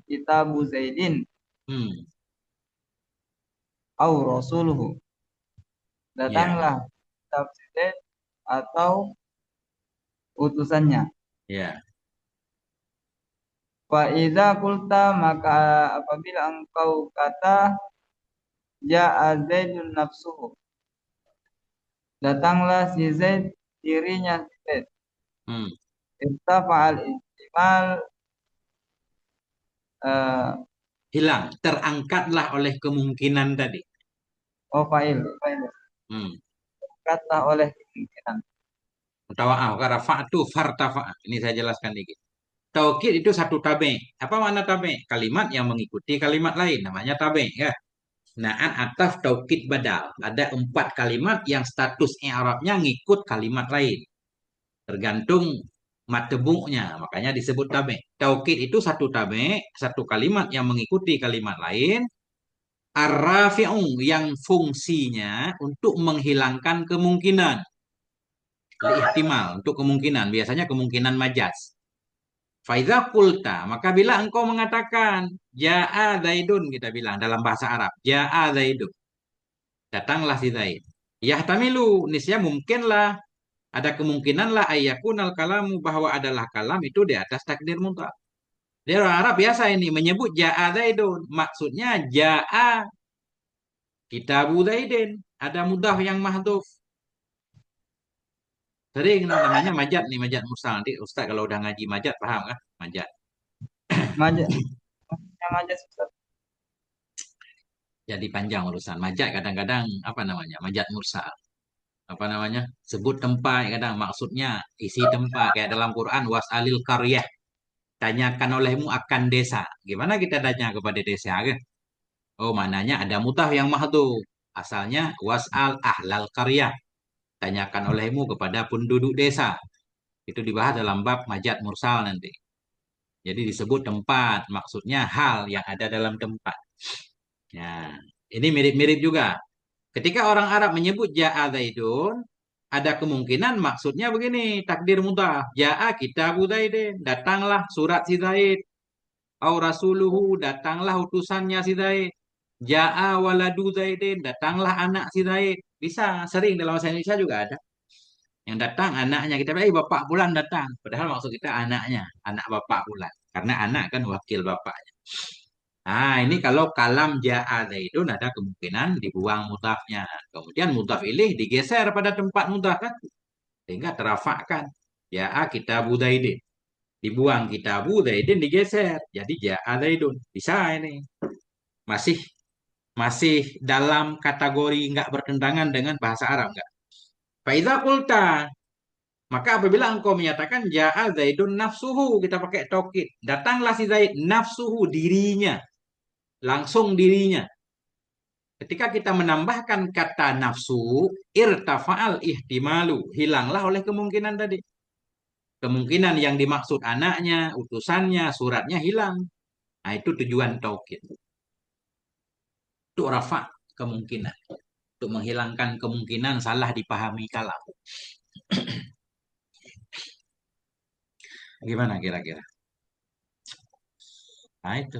[SPEAKER 2] kitabu Zaidin
[SPEAKER 1] Hmm.
[SPEAKER 2] au rasuluhu.
[SPEAKER 1] Ya,
[SPEAKER 2] Datanglah kitab Zaid atau utusannya.
[SPEAKER 1] ya.
[SPEAKER 2] Fa idza qulta maka apabila engkau kata jaa Zaidun nafsuhu. Datanglah si Zaid dirinya si Zaid.
[SPEAKER 1] Hmm.
[SPEAKER 2] Irtafa'al ihtimal eh,
[SPEAKER 1] Hilang, terangkatlah oleh kemungkinan tadi.
[SPEAKER 2] oh fa'il.
[SPEAKER 1] Hmm.
[SPEAKER 2] Kata oleh kemungkinan.
[SPEAKER 1] Tawa'ah, karena fa'atu fartafa'ah. Ini saya jelaskan dikit. Taukid itu satu tabe. Apa makna tabe? Kalimat yang mengikuti kalimat lain. Namanya tabe. Ya. Na'an ataf taukid badal. Ada empat kalimat yang status i'rabnya ngikut kalimat lain. Tergantung matebuknya. Makanya disebut tabe. Taukid itu satu tabe, satu kalimat yang mengikuti kalimat lain. Ar-rafi'u yang fungsinya untuk menghilangkan kemungkinan. Ihtimal untuk kemungkinan. Biasanya kemungkinan majas. Faiza kulta, maka bila engkau mengatakan ja'a Zaidun kita bilang dalam bahasa Arab, ja'a Zaidun, datanglah si Zaid. Yahtamilu, niscaya mungkinlah ada kemungkinan lah ayyakunal kalamu bahwa adalah kalam itu di atas takdir mutlak. Dia orang Arab biasa ini menyebut ja'a Zaidun, maksudnya ja'a kitabu Zaidin, ada mudah yang mahdhuf. Sering namanya majat nih, majat mursal. Nanti Ustaz kalau udah ngaji majat paham kan? Majat.
[SPEAKER 2] Maja, yang aja susah.
[SPEAKER 1] Jadi panjang urusan. Majat kadang-kadang apa namanya? Majat mursal. Apa namanya? Sebut tempat kadang maksudnya isi tempat kayak dalam Quran wasalil qaryah. Tanyakan olehmu akan desa. Gimana kita tanya kepada desa kan? Oh, mananya ada mutah yang mahdhuf. Asalnya wasal ahlal qaryah. Tanyakan olehmu kepada penduduk desa. Itu dibahas dalam bab majat mursal nanti. Jadi disebut tempat, maksudnya hal yang ada dalam tempat. Ya, ini mirip-mirip juga. Ketika orang Arab menyebut ja'a Zaidun, ada kemungkinan maksudnya begini, takdir mudhaf. Ja'a kitabu Zaidin, datanglah surat si Zaid. Au rasuluhu, datanglah utusannya si Zaid. Ja'a waladu Zaidin, datanglah anak si Zaid. Bisa, sering dalam bahasa Indonesia juga ada. Yang datang anaknya, kita bilang, bapak bulan datang. Padahal maksud kita anaknya, anak bapak bulan. Karena anak kan wakil bapaknya. Nah, ini kalau kalam ja'a Zaidun ada kemungkinan dibuang mudhafnya. Kemudian mudhaf ilih digeser pada tempat mudhaf kan. Sehingga terafakkan. Ja'a kitabu Zaidin. Dibuang kitabu Zaidin digeser. Jadi ja'a Zaidun. Bisa ini. Masih masih dalam kategori nggak bertentangan dengan bahasa Arab nggak? Faiza kulta. Maka apabila engkau menyatakan ja'a Zaidun nafsuhu. Kita pakai taukid. Datanglah si Zaid nafsuhu dirinya. Langsung dirinya. Ketika kita menambahkan kata nafsu, irtafa'al ihtimalu, hilanglah oleh kemungkinan tadi. Kemungkinan yang dimaksud anaknya, utusannya, suratnya hilang. Nah, itu tujuan taukid. Itu rafa kemungkinan. Untuk menghilangkan kemungkinan salah dipahami kalam. Gimana kira-kira? Nah, itu.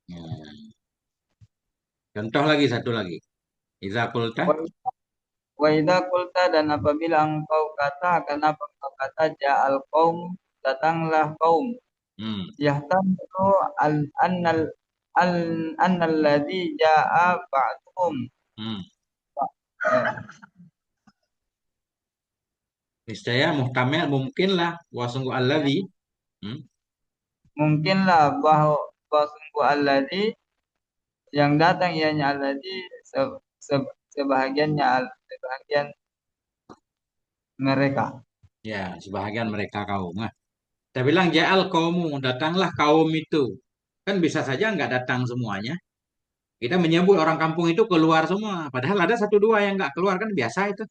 [SPEAKER 1] Hmm. Contoh lagi, satu lagi. Iza kulta.
[SPEAKER 2] Wa idza qulta dan apabila engkau kata kenapa engkau kata ja'al qaum datanglah kaum
[SPEAKER 1] Hmm.
[SPEAKER 2] yahtamilu al annal al annal ladzi ja'a ba'dhum
[SPEAKER 1] Hmm. Niscaya muhtamil mungkinlah wa sungguh alladzi. Hmm.
[SPEAKER 2] mungkinlah bahwa sungguh alladzi yang datang ianya alladzi sebahagian mereka.
[SPEAKER 1] Ya, sebahagian mereka kaum. Nah, kita bilang ja'al kaumu, datanglah kaum itu. Kan bisa saja nggak datang semuanya. Kita menyebut orang kampung itu keluar semua. Padahal ada satu dua yang nggak keluar kan biasa itu.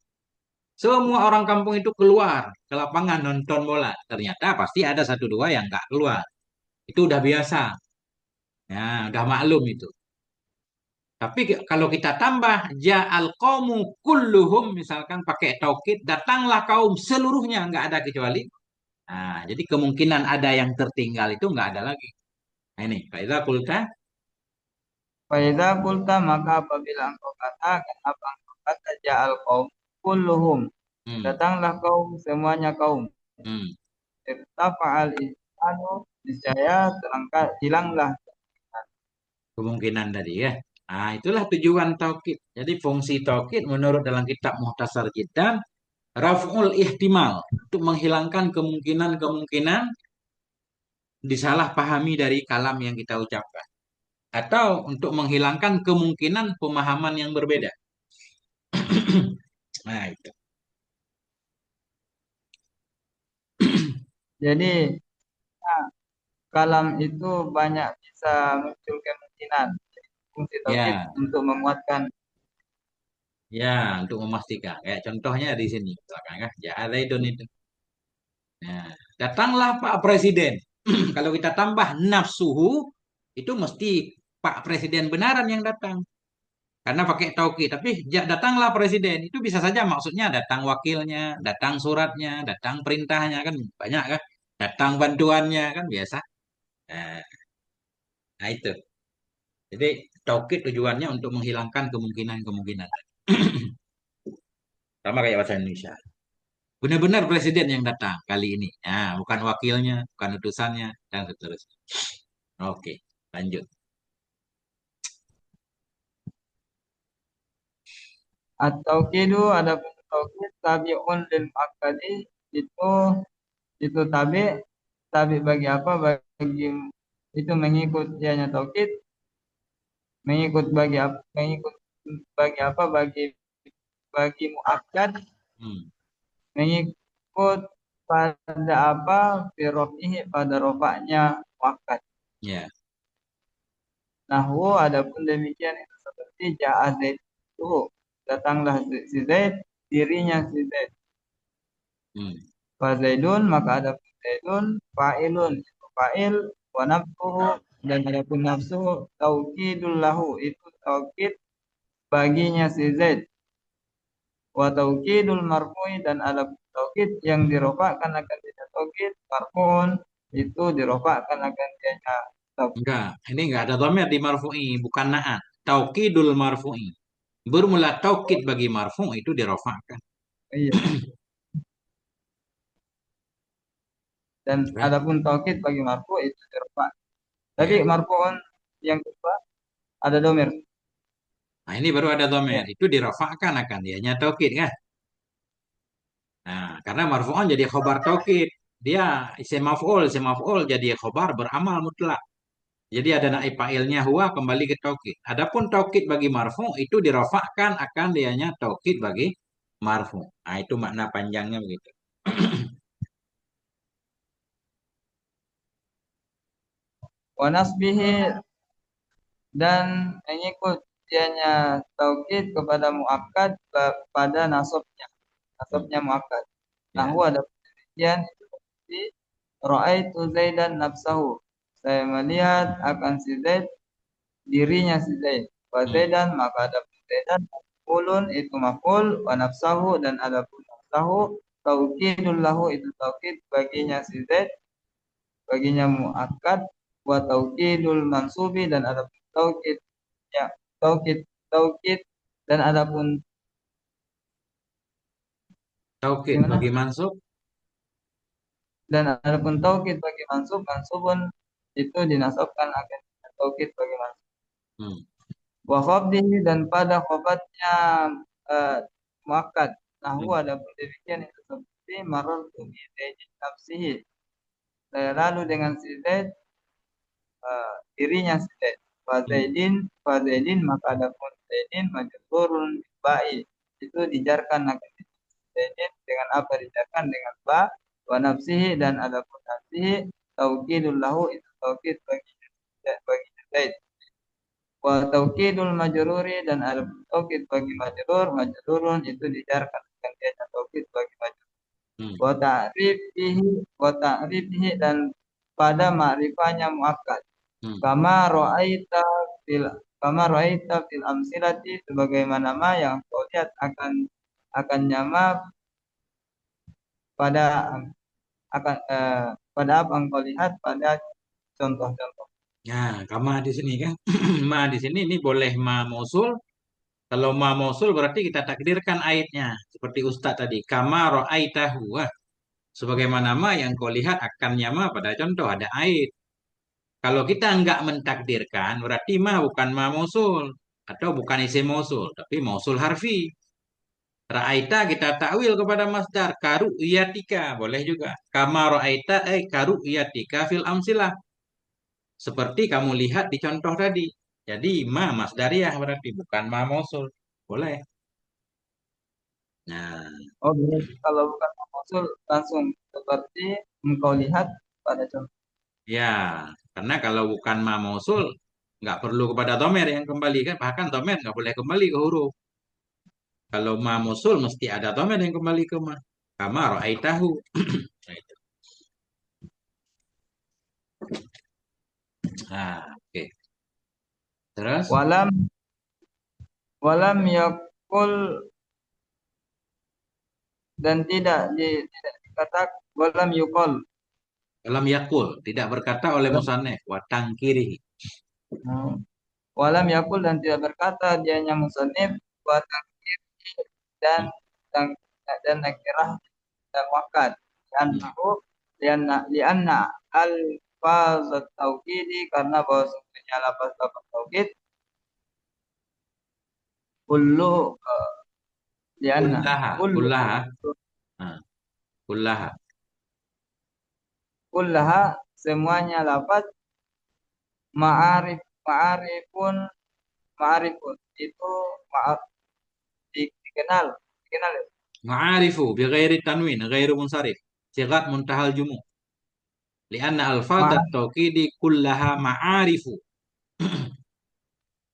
[SPEAKER 1] Semua orang kampung itu keluar ke lapangan nonton bola. Ternyata pasti ada satu dua yang nggak keluar. Itu udah biasa. Ya, udah maklum itu. Tapi kalau kita tambah ja'al qaumu kulluhum misalkan pakai taukid, datanglah kaum seluruhnya nggak ada kecuali. Nah, jadi kemungkinan ada yang tertinggal itu nggak ada lagi. Nah, ini, Faiza Kulta.
[SPEAKER 2] Fa idza qulta maka apabila engkau katakan apa engkau kata ja'al qaum kulluhum
[SPEAKER 1] Hmm,
[SPEAKER 2] datanglah kaum semuanya kaum
[SPEAKER 1] hmm.
[SPEAKER 2] irtafa'al ihsanu niscaya terangkat hilanglah
[SPEAKER 1] Kemungkinan tadi ya. Nah, itulah tujuan taukid. Jadi fungsi taukid menurut dalam kitab Muhtasar Jiddan, raf'ul ihtimal, untuk menghilangkan kemungkinan-kemungkinan disalahpahami dari kalam yang kita ucapkan. Atau untuk menghilangkan kemungkinan pemahaman yang berbeda. Nah, itu.
[SPEAKER 2] jadi kalam itu banyak bisa muncul kemungkinan fungsi tauhid
[SPEAKER 1] Ya,
[SPEAKER 2] untuk menguatkan
[SPEAKER 1] ya, untuk memastikan. Kayak contohnya di sini, misalkan kan, ya Zaidun itu. Nah, datanglah Pak Presiden. Kalau kita tambah nafsuhu, itu mesti Pak Presiden benaran yang datang. Karena pakai tauqid. Tapi datanglah Presiden. Itu bisa saja maksudnya datang wakilnya, datang suratnya, datang perintahnya. Kan banyak kan. Datang bantuannya kan biasa. Nah, nah itu. Jadi tauqid tujuannya untuk menghilangkan kemungkinan-kemungkinan. Sama kayak bahasa Indonesia. Benar-benar presiden yang datang kali ini. Nah, bukan wakilnya, bukan utusannya, dan seterusnya. Oke, lanjut.
[SPEAKER 2] atau kidu ada tauhid tabiun lil akadi itu itu tabi bagi apa bagi itu mengikut ianya tauhid mengikut bagi apa bagi muakkad
[SPEAKER 1] Hmm,
[SPEAKER 2] mengikut pada apa firofihi pada rofaknya muakkad.
[SPEAKER 1] ya,
[SPEAKER 2] Nahwu adapun demikian itu seperti ja'a Zaid itu datanglah si Zaid dirinya si Zaid.
[SPEAKER 1] hmm,
[SPEAKER 2] Fa Zaidun maka adapun Zaidun fa'ilun itu fa'il wa nafsuhu dan adapun nafsu taukidul lahu itu taukid baginya si Zaid. Wa taukidul marfu'i dan adapun taukid yang dirofakkan akan dia taukid marfu'un itu dirofakkan akan dia taukid.
[SPEAKER 1] Enggak, ini enggak ada dhamir di marfu'i, bukan na'at. Taukidul marfu'i. Bermula taukid bagi marfu' itu dirofakkan.
[SPEAKER 2] Iya. Dan
[SPEAKER 1] Ya.
[SPEAKER 2] adapun taukid bagi marfu itu dirofak. Tapi
[SPEAKER 1] Ya.
[SPEAKER 2] marfu'un yang kedua ada domir.
[SPEAKER 1] Nah, ini baru ada dhamir.
[SPEAKER 2] Ya.
[SPEAKER 1] Itu dirofakkan akan dianya taukid kan? Nah, karena marfu'an jadi khobar taukid. Dia isim maf'ul jadi khobar beramal mutlak. Jadi ada naib fa'ilnya huwa kembali ke taukid. Adapun taukid bagi marfu itu dirofakkan akan dianya taukid bagi marfu. Nah, itu makna panjangnya begitu.
[SPEAKER 2] Wa nasbihi dan mengikut dianya taukid kepada muakkad pada nasabnya.
[SPEAKER 1] Hmm.
[SPEAKER 2] Nasabnya muakkad. Nah,
[SPEAKER 1] Ya.
[SPEAKER 2] ada demikian itu seperti ra'aitu Zaidan nafsahu. Saya melihat akan si Zaid dirinya si Zaid. Wa
[SPEAKER 1] Hmm.
[SPEAKER 2] Zaidan maka ada Zaidan maf'ulun itu maf'ul wa nafsahu dan ada pun nafsahu taukidul lahu itu taukid baginya si Zaid baginya muakkad wa taukidul mansubi dan ada pun taukid ya taukid taukid dan ada pun
[SPEAKER 1] Taukid bagi
[SPEAKER 2] gimana
[SPEAKER 1] mansub.
[SPEAKER 2] dan ada pun taukid bagi mansub mansubun itu dinasabkan akan taukid bagi mansub
[SPEAKER 1] Hmm.
[SPEAKER 2] wa khafdihi dan pada khofatnya uh, muakkad nahu
[SPEAKER 1] Hmm.
[SPEAKER 2] ada pun demikian itu seperti marartu bi zaidin nafsihi saya lalu dengan si Zaid dirinya si Zaid
[SPEAKER 1] Hmm.
[SPEAKER 2] Zaidin maka ada pun Zaidin majrurun ba'i itu dijarkan akan Zaidin dengan apa dijarkan dengan ba wa nafsihi dan ada pun nafsihi taukidul lahu itu taukid bagi Zaid wa taukidul majruri dan ada taukid bagi majrurun itu dijarkan dengan dia taukid bagi majrur
[SPEAKER 1] Hmm.
[SPEAKER 2] wa ta'rifihi dan pada ma'rifahnya muakkad
[SPEAKER 1] Hmm.
[SPEAKER 2] kama ra'aita fil kama ra'aita fil amsilati sebagaimana ma yang kau lihat akan nyama pada pada apa engkau lihat pada contoh-contoh.
[SPEAKER 1] Ya, kama di sini kan. Ma di sini ini boleh ma mausul. Kalau ma mausul berarti kita takdirkan ayatnya. Seperti Ustadz tadi. Kama ra'aitahu. Wah, sebagaimana ma yang kau lihat akan nyama pada contoh ada ait. Kalau kita enggak mentakdirkan, berarti ma bukan ma mausul. Atau bukan isim mausul. Tapi mausul harfi. Ra'aita kita takwil kepada masdar. Karu iyatika. Boleh juga. Kama ra'aita karu iyatika fil amsilah. Seperti kamu lihat di contoh tadi. Jadi ma masdariyah berarti bukan ma mausul. Boleh. Nah,
[SPEAKER 2] Oh, berarti kalau bukan mausul langsung seperti engkau lihat pada contoh.
[SPEAKER 1] ya, karena kalau bukan ma mausul nggak perlu kepada domer yang kembali kan. Bahkan domer nggak boleh kembali ke huruf. Kalau ma mausul mesti ada domer yang kembali ke ma. Kama ra'aitahu. Nah, itu. Nah, oke. Terus
[SPEAKER 2] Walam walam yakul dan tidak dikatakan walam yukol.
[SPEAKER 1] dalam yakul tidak berkata oleh musannef watang kiri.
[SPEAKER 2] Walam yakul dan tidak berkata dianya musannif wa takdir dan dan dan nakirah dan wakat lianna al fazat tauhidi karena bahwa sesungguhnya lafaz tauhid kullu lianna
[SPEAKER 1] Kullaha,
[SPEAKER 2] kullu
[SPEAKER 1] kullaha, nah, kullaha.
[SPEAKER 2] kullaha semuanya lafaz ma'arifun ma'arifun itu ma'arif dikenal dikenal ya?
[SPEAKER 1] Ma'arifu bi ghairi tanwin, ghairu munsharif. Sigat muntahal jumu. Lianna alfadz at-tawkidi kullaha ma'arifu.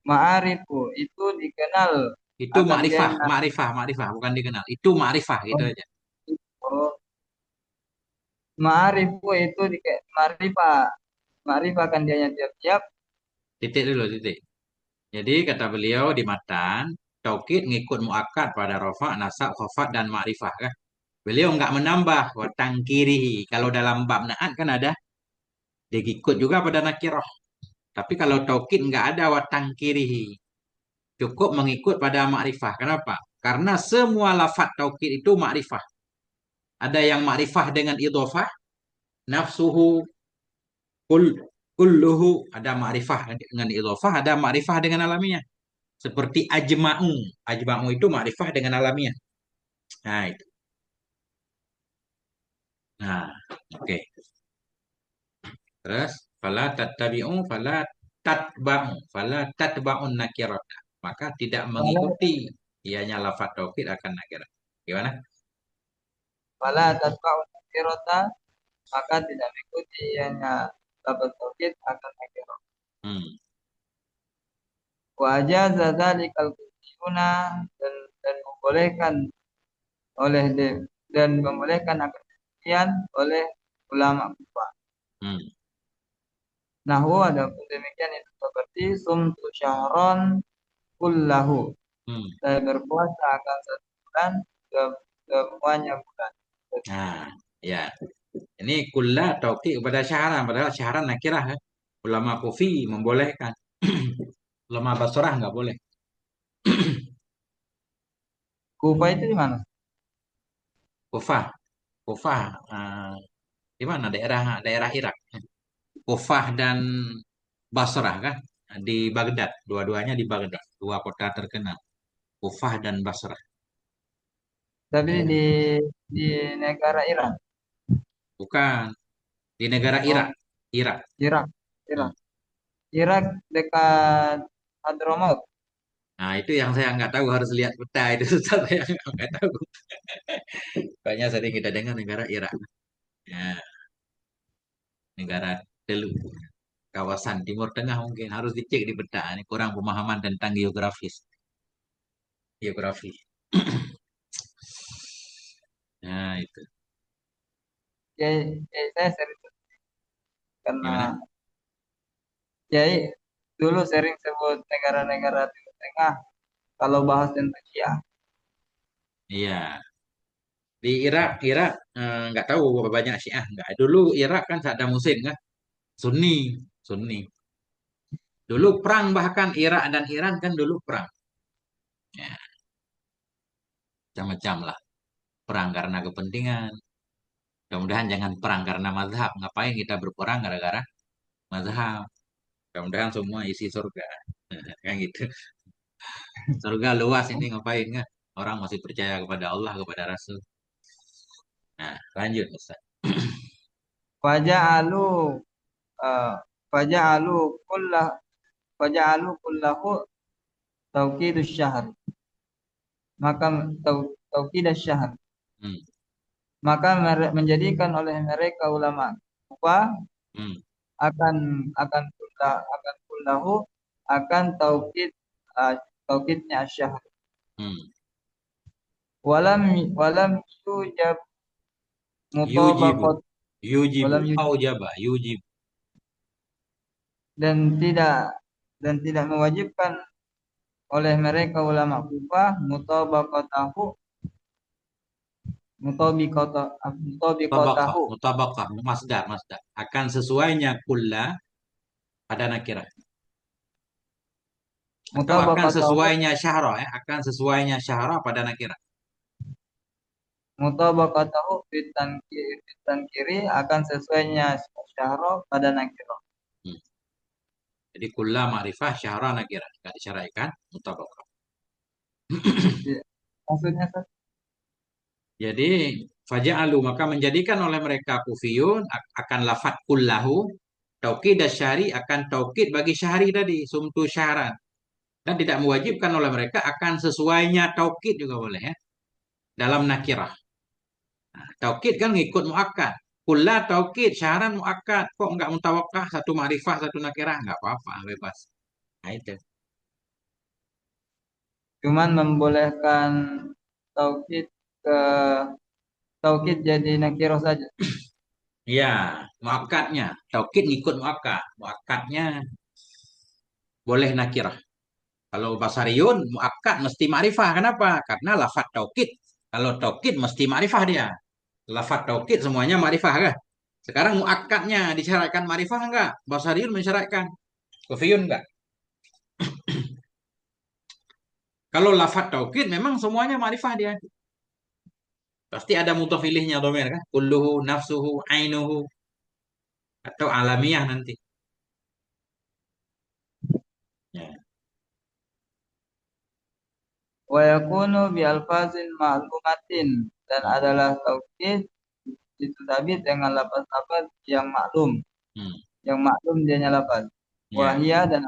[SPEAKER 2] Ma'arifu itu dikenal
[SPEAKER 1] Itu
[SPEAKER 2] akan dia
[SPEAKER 1] ma'rifah, ma'rifah, ma'rifah, bukan dikenal. Itu ma'rifah gitu aja.
[SPEAKER 2] oh, ma'arifu itu di ma'rifah makrifahkan dianya tiap-tiap.
[SPEAKER 1] Titik dulu, titik. Jadi kata beliau di matan, taukid ngikut muakkad pada rofa, nasab, khafat, dan ma'rifah kan. Beliau nggak menambah watang kiri. Kalau dalam bab naat kan ada, dia ikut juga pada nakirah. Tapi kalau taukid nggak ada watang kiri. Cukup mengikut pada ma'rifah. Kenapa? Karena semua lafaz taukid itu ma'rifah. Ada yang ma'rifah dengan idhofah, nafsuhu, kul, kulluhu. Ada ma'rifah dengan idhofah, ada ma'rifah dengan alamiah. Seperti ajma'u. Ajma'u itu ma'rifah dengan alamiah. Nah, itu. Nah, oke. Terus, fala tatba'un nakirat. Maka tidak
[SPEAKER 2] Wala
[SPEAKER 1] mengikuti ianya lafaz taukid akan nakirat. Gimana?
[SPEAKER 2] wala tatba'u nakirata, maka tidak mengikuti ianya lafaz tauhid akan nakirah.
[SPEAKER 1] Hmm.
[SPEAKER 2] Wa ajaza dzalikal kufiyuna, dan membolehkan oleh dan membolehkan akan demikian oleh ulama Kufah.
[SPEAKER 1] Hmm.
[SPEAKER 2] Nahwu adapun demikian itu seperti sumtu syahron kullahu.
[SPEAKER 1] Hmm.
[SPEAKER 2] Saya berpuasa akan 1 bulan, semuanya bulan.
[SPEAKER 1] Nah, ya. Ini kulla taukid kepada syaharan. Padahal syaharan nakirah kan. Ulama kufi membolehkan. Ulama basrah nggak boleh.
[SPEAKER 2] Kufah itu di mana?
[SPEAKER 1] Kufah. Kufah. Di mana? Daerah daerah Irak. Kufah dan Basrah kan. Di Baghdad. Dua-duanya di Baghdad. Dua kota terkenal. Kufah dan Basrah.
[SPEAKER 2] Tapi
[SPEAKER 1] Daerah.
[SPEAKER 2] di negara Iran.
[SPEAKER 1] Bukan. Di negara
[SPEAKER 2] Oh,
[SPEAKER 1] Irak. Irak.
[SPEAKER 2] Irak.
[SPEAKER 1] Hmm.
[SPEAKER 2] Irak. Irak dekat Hadramaut.
[SPEAKER 1] Nah, itu yang saya nggak tahu, harus lihat peta itu susah, saya nggak tahu. Banyak sering kita dengar negara Irak. Ya, negara Teluk, kawasan Timur Tengah mungkin harus dicek di peta. Ini kurang pemahaman tentang geografi. Nah, itu.
[SPEAKER 2] Saya sering
[SPEAKER 1] Gimana?
[SPEAKER 2] karena Kiai dulu sering sebut negara-negara Timur Tengah kalau bahas tentang Syiah.
[SPEAKER 1] Iya. Di Irak nggak tahu berapa banyak Syiah. Nggak. Dulu Irak kan Saddam Hussein kan, Sunni, Sunni. Dulu perang bahkan Irak dan Iran kan dulu perang. Ya, macam-macam lah. Perang karena kepentingan. Mudah-mudahan jangan perang karena mazhab. Ngapain kita berperang gara-gara mazhab? Mudah-mudahan semua isi surga. Kan gitu. Surga luas ini ngapain kan? Orang masih percaya kepada Allah, kepada Rasul. Nah, lanjut Ustaz.
[SPEAKER 2] Faja'alu eh, faja'alu kullah faja'alu kullahu tauqidus syahr. Maka tauqidus syahr.
[SPEAKER 1] Hmm,
[SPEAKER 2] Maka menjadikan oleh mereka ulama Kufah
[SPEAKER 1] hmm,
[SPEAKER 2] akan akan kullahu akan tauqidnya syahr.
[SPEAKER 1] hmm.
[SPEAKER 2] Walam walam yujab
[SPEAKER 1] Yujibu.
[SPEAKER 2] mutabaqat
[SPEAKER 1] Yujibu.
[SPEAKER 2] walam yujab
[SPEAKER 1] Aujaba. Yujibu.
[SPEAKER 2] dan tidak mewajibkan oleh mereka ulama Kufah
[SPEAKER 1] Mutabakah.
[SPEAKER 2] mutabiqatahu
[SPEAKER 1] Mutabakah. Masdar. Masdar. Akan sesuainya kulla pada nakirah. Atau akan
[SPEAKER 2] mutabaqatahu
[SPEAKER 1] sesuainya syahra. Akan sesuainya syahra pada nakirah.
[SPEAKER 2] mutabaqatahu fitan kiri akan sesuainya syahro pada nakiro.
[SPEAKER 1] Hmm. Jadi kulla ma'rifah syahra nakirah. Tidak disyaraikan. Mutabakah.
[SPEAKER 2] Maksudnya Sas?
[SPEAKER 1] Jadi faja'alu maka menjadikan oleh mereka kufiyun akan lafat kullahu taukid dan syari akan taukid bagi syahri tadi sumtu syaran dan tidak mewajibkan oleh mereka akan sesuainya taukid juga boleh ya dalam nakirah. Nah, taukid kan ngikut muakkad. Kulla taukid syaran muakkad kok nggak mutawakkah satu ma'rifah satu nakirah nggak apa-apa bebas. Nah itu.
[SPEAKER 2] Cuman membolehkan taukid ke taukid jadi nakiro saja.
[SPEAKER 1] Ya, muakkadnya. Taukid ngikut muakkad. Muakkadnya boleh nakirah. Kalau basariyun, muakkad mesti ma'rifah. Kenapa? Karena lafad taukid. Kalau taukid mesti ma'rifah dia. Lafad taukid semuanya ma'rifah kan? Sekarang muakkadnya disyaratkan ma'rifah enggak? Basariyun mensyaratkan. Kufiyun enggak? Kalau lafad taukid memang semuanya ma'rifah dia. Pasti ada mudhaf ilaihinya dhamir kan? Kulluhu, nafsuhu, ainuhu atau alamiah nanti. Ya.
[SPEAKER 2] Wa yakunu bi alfazin ma'lumatin, dan
[SPEAKER 1] Hmm.
[SPEAKER 2] adalah taukid itu sabit dengan lafaz-lafaz yang maklum,
[SPEAKER 1] Hmm.
[SPEAKER 2] dianya lafaz.
[SPEAKER 1] Ya.
[SPEAKER 2] Wahia, dan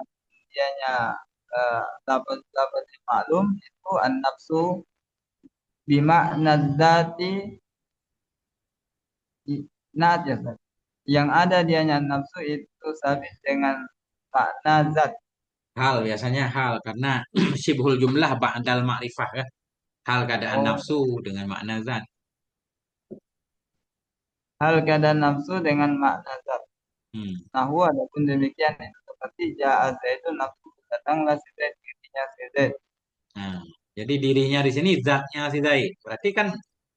[SPEAKER 2] dianya lafaz-lafaz yang maklum itu an-nafsu bima'na dzati, nat ya Ustaz. Yang ada dianya nafsu itu sabit dengan makna zat.
[SPEAKER 1] Hal biasanya hal karena sibhul jumlah ba'dal ma'rifah kan. Hal keadaan
[SPEAKER 2] Oh,
[SPEAKER 1] nafsu dengan makna zat.
[SPEAKER 2] hal keadaan nafsu dengan makna zat.
[SPEAKER 1] Hmm.
[SPEAKER 2] Nahu adapun demikian ya, seperti ja'a zaidun, nafsu datanglah si Zaid, dirinya si Zaid.
[SPEAKER 1] Nah, jadi dirinya di sini zatnya si Zaid. Berarti kan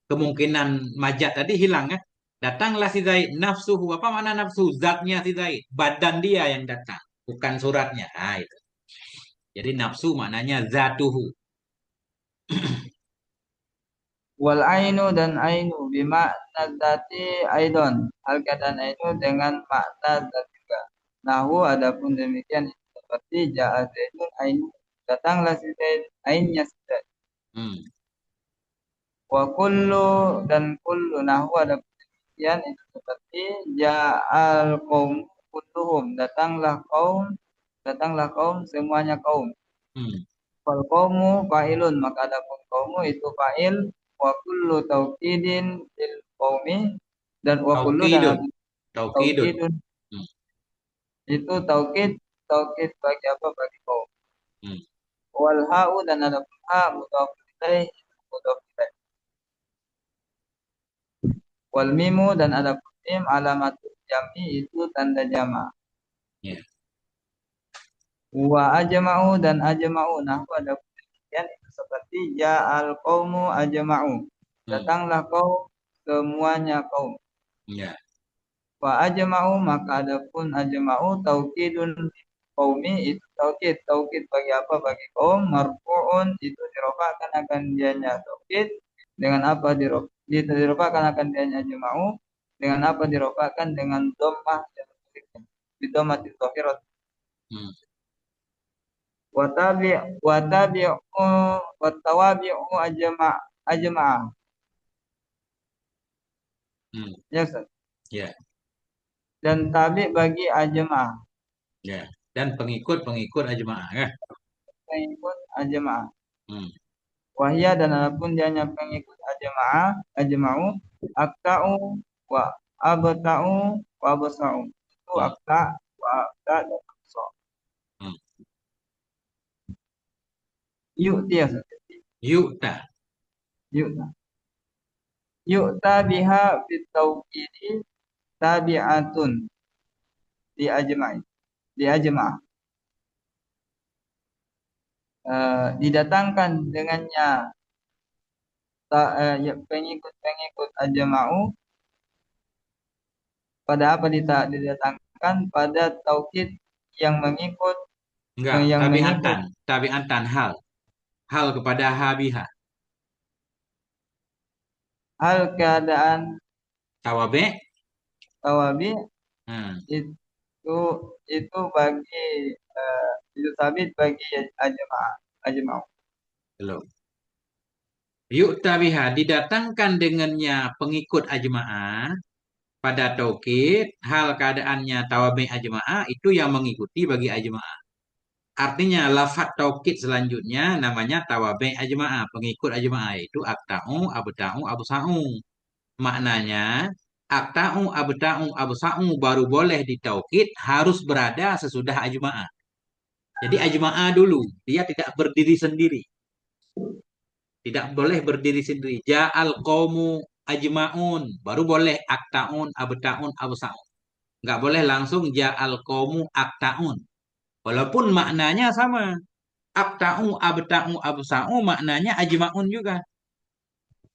[SPEAKER 1] kemungkinan majaz tadi hilang kan? Datanglah si Zaid, nafsuhu. Apa makna nafsu? Zatnya si Zaid. Badan dia yang datang, bukan suratnya. Nah, itu. Jadi nafsu maknanya zatuhu.
[SPEAKER 2] Wal ainu, dan ainu bimakna zati aidon. Hal keadaan ainu dengan makna zat juga. Nahu adapun demikian seperti ja'a zaidun ainu, datanglah si Zaid, ainnya si Zaid.
[SPEAKER 1] Hmm.
[SPEAKER 2] Wa kullu, dan kullu nahu adapun demikian itu seperti ja'al qaum kulluhum, datanglah kaum, semuanya kaum.
[SPEAKER 1] Hmm.
[SPEAKER 2] Fal qaumu fa'ilun, maka adapun qaumu itu fa'il. Wa kullu taukidin lil qaumi, dan wa kullu, dan
[SPEAKER 1] Taukidun.
[SPEAKER 2] adapun
[SPEAKER 1] Taukidun.
[SPEAKER 2] taukidun
[SPEAKER 1] Hmm.
[SPEAKER 2] itu taukid, taukid bagi apa, bagi kaum.
[SPEAKER 1] Hmm.
[SPEAKER 2] Wal ha'u, dan adapun ha mudhaf ilaih, mudhaf ilaih. Wal mimu, dan adapun mim alamat jami itu tanda jama.
[SPEAKER 1] Ya.
[SPEAKER 2] Wa ajma'u, dan ajma'u nahu adapun demikian itu seperti ja'al qaumu ajma'u,
[SPEAKER 1] Hmm.
[SPEAKER 2] datanglah kaum, semuanya kaum.
[SPEAKER 1] Ya.
[SPEAKER 2] Wa ajma'u, maka adapun ajma'u taukidun qaumi itu taukid, taukid bagi apa, bagi kaum. Marfu'un, itu dirofakkan akan dianya taukid dengan apa, dirofakkan akan dianya ajma'u dengan apa, dirofakkan dengan dhammah yang tertulisnya bi dhammatil dhahirat.
[SPEAKER 1] Hmm.
[SPEAKER 2] Watabi watabi'u watawabi'u ajma'ah,
[SPEAKER 1] Hmm.
[SPEAKER 2] ya Ustaz.
[SPEAKER 1] Ya.
[SPEAKER 2] Dan tabi bagi ajma'ah,
[SPEAKER 1] Ya. Dan pengikut-pengikut ajma'ah ya.
[SPEAKER 2] pengikut ajma'ah.
[SPEAKER 1] Hmm.
[SPEAKER 2] Wahya, dan adapun dianya pengikut ajma'u akta'u wa abta'u wa absa'u. Itu
[SPEAKER 1] Hmm.
[SPEAKER 2] akta, wa abta, dan absa.
[SPEAKER 1] Hmm.
[SPEAKER 2] Yu'ti ya Ustaz.
[SPEAKER 1] Yu'ta.
[SPEAKER 2] Yu'ta. Yu'ta biha fit tauqidi tabi'atun di ajma'i. Di ajma'ah. Didatangkan dengannya ya, pengikut-pengikut ajma'u pada apa, didatangkan pada taukid yang mengikut,
[SPEAKER 1] Enggak.
[SPEAKER 2] yang mengikut
[SPEAKER 1] Tabi'atan. Tabi'atan hal. Hal kepada habiha.
[SPEAKER 2] hal keadaan
[SPEAKER 1] Tawabe.
[SPEAKER 2] tawabi
[SPEAKER 1] Hmm.
[SPEAKER 2] itu itu bagi itu sabit bagi ajma'ah, ajma'u.
[SPEAKER 1] Belum. Yu'ta biha. Didatangkan dengannya pengikut ajma'ah. Pada taukid, hal keadaannya tawabi ajma'ah itu yang mengikuti bagi ajma'ah. Artinya lafaz taukid selanjutnya namanya tawabi ajma'ah, pengikut ajma'ah itu akta'u, abta'u, absa'u. Maknanya akta'u, abta'u, absa'u baru boleh ditaukid harus berada sesudah ajma'ah. Jadi ajma'ah dulu, dia tidak berdiri sendiri. Tidak boleh berdiri sendiri. Ja'al qaumu ajma'un. Baru boleh aktaun, abtaun, absaun. Nggak boleh langsung ja'al qaumu aktaun. Walaupun maknanya sama. Akta'u, abta'u, absa'u maknanya ajma'un juga.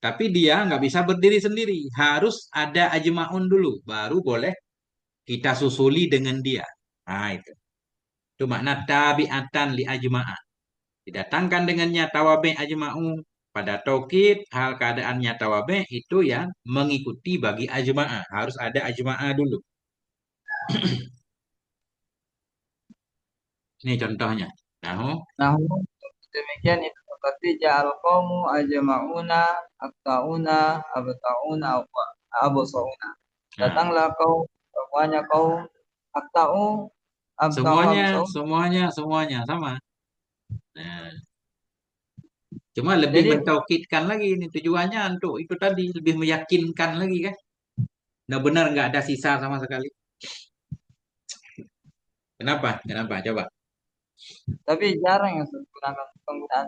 [SPEAKER 1] Tapi dia nggak bisa berdiri sendiri. Harus ada ajma'un dulu. Baru boleh kita susuli dengan dia. Nah itu. Itu makna tabi'atan li ajma'ah. Didatangkan dengannya tawabe ajma'u. Pada taukid, hal keadaannya tawabe itu yang mengikuti bagi ajma'ah. Harus ada ajma'ah dulu. Ini contohnya. Nah,
[SPEAKER 2] Nah, demikian itu seperti ja'al qaumu ajma'una aktauna abtauna absauna.
[SPEAKER 1] nah,
[SPEAKER 2] Datanglah kaum semuanya kaum aktau abtau
[SPEAKER 1] semuanya,
[SPEAKER 2] absau.
[SPEAKER 1] semuanya sama. Nah, cuma lebih
[SPEAKER 2] Jadi
[SPEAKER 1] mentaukidkan lagi ini tujuannya untuk itu tadi lebih meyakinkan lagi kan. Nah benar nggak ada sisa sama sekali. Kenapa? Kenapa? Coba.
[SPEAKER 2] tapi jarang yang menggunakan penggunaan.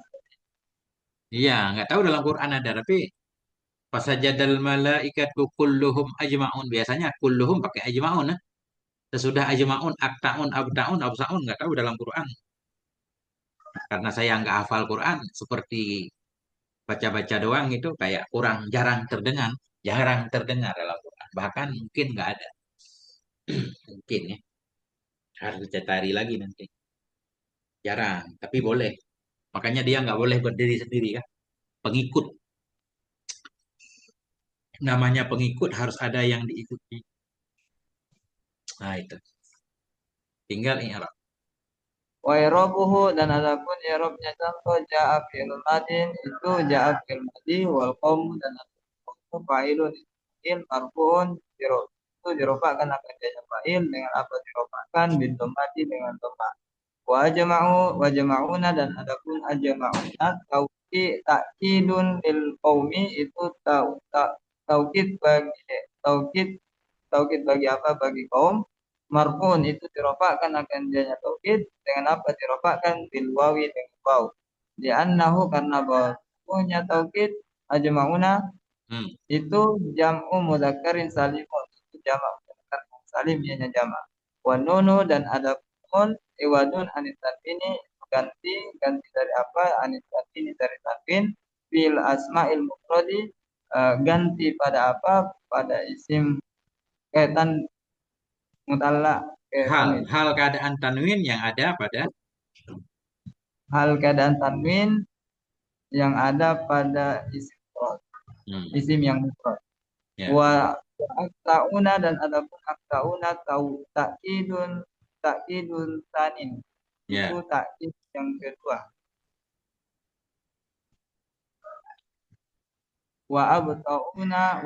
[SPEAKER 1] Iya, nggak tahu dalam Quran ada, tapi fasajadal malaikatu kulluhum ajmaun. Biasanya kulluhum pakai ajmaun. Nah. Sesudah ajmaun, aktaun, abtaun, absaun nggak tahu dalam Quran. Karena saya nggak hafal Quran, seperti baca-baca doang itu kayak kurang jarang terdengar dalam Quran. Bahkan mungkin nggak ada, mungkin ya. Harus kita cari lagi nanti. Jarang, tapi boleh. Makanya dia nggak boleh berdiri sendiri kan. Pengikut, namanya pengikut harus ada yang diikuti. Nah itu, tinggal i'rab.
[SPEAKER 2] Wa irobuhu dan adapun irobnya contoh ja'a fil madin itu ja'a fil madi wal qawmu dan adapun fa'ilun il marfu'un itu dirofakan akan jadinya fa'il dengan apa dirofakan bin madi dengan dhamma. Wa jama'una dan adapun ajma'una ta'kidun lil qaumi itu taukid bagi taukid taukid bagi apa bagi kaum. Marfun itu dirofakkan akan jadinya taukid dengan apa dirofakkan bil wawi dengan waw. Li'annahu karena bahwa taukid ajma'una
[SPEAKER 1] Hmm.
[SPEAKER 2] itu jam'u mudzakkarin salimun itu jamak mudzakkar salim ianya jamak. Wa nunu dan ada pun iwadun anit ini ganti ganti dari apa anit ini dari tanwin fil asma'il mufradi ganti pada apa pada isim kaitan mutalla kaitan
[SPEAKER 1] Hal
[SPEAKER 2] itu.
[SPEAKER 1] hal keadaan tanwin yang ada pada
[SPEAKER 2] Hal keadaan tanwin yang ada pada isim mufrad,
[SPEAKER 1] hmm,
[SPEAKER 2] isim yang mufrad.
[SPEAKER 1] ya
[SPEAKER 2] Wa aktauna dan adapun aktauna tahu takidun tanin itu
[SPEAKER 1] ya
[SPEAKER 2] takid yang kedua. Wa abtauna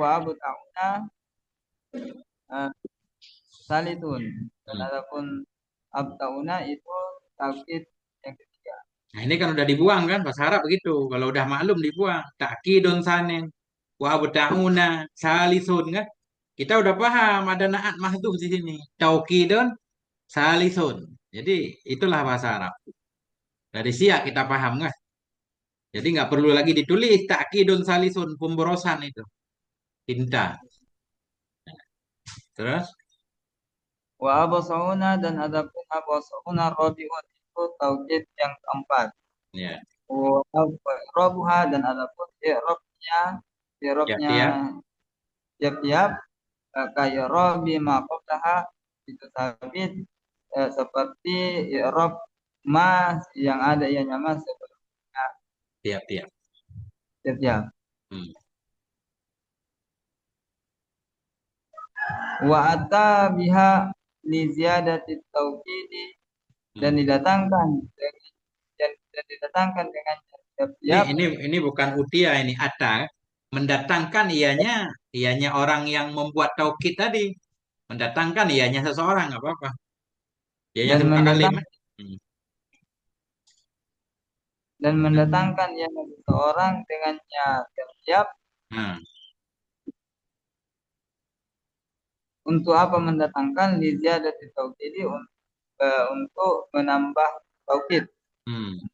[SPEAKER 2] uh, salitun dan
[SPEAKER 1] hmm.
[SPEAKER 2] adapun abtauna itu takid yang ketiga.
[SPEAKER 1] Nah ini kan udah dibuang kan bahasa Arab begitu. Kalau udah maklum dibuang. Ta'kidun sanin. Wa abta'una salisun kan. Kita udah paham ada naat mahdhuf di sini. Taukidun salisun. Jadi itulah bahasa Arab. Dari siak kita paham kan. Jadi nggak perlu lagi ditulis ta'kidun salisun pemborosan itu. Tinta. Terus
[SPEAKER 2] Wa absauna dan adapun absauna rabiun itu taukid yang keempat.
[SPEAKER 1] ya
[SPEAKER 2] Robuha dan adapun i'rabnya
[SPEAKER 1] tiap-tiap
[SPEAKER 2] tiap-tiap kayak robi maqablaha itu sabit seperti i'rab mas yang ada ianya mas sebelumnya
[SPEAKER 1] tiap-tiap.
[SPEAKER 2] tiap-tiap.
[SPEAKER 1] Hmm.
[SPEAKER 2] Wa ata biha li ziyadati taukidi dan
[SPEAKER 1] Hmm.
[SPEAKER 2] didatangkan dan didatangkan dengan
[SPEAKER 1] Ini
[SPEAKER 2] tiap-tiap
[SPEAKER 1] ini ini bukan utia ini ata. Mendatangkan ianya orang yang membuat taukid tadi. Mendatangkan ianya seseorang nggak apa-apa. Ianya
[SPEAKER 2] dan
[SPEAKER 1] sebuah alim.
[SPEAKER 2] mendatang
[SPEAKER 1] Hmm.
[SPEAKER 2] dan mendatangkan yang seseorang dengannya tiap-tiap.
[SPEAKER 1] Nah,
[SPEAKER 2] Untuk apa mendatangkan li ziyadati taukidi untuk menambah taukid
[SPEAKER 1] hmm.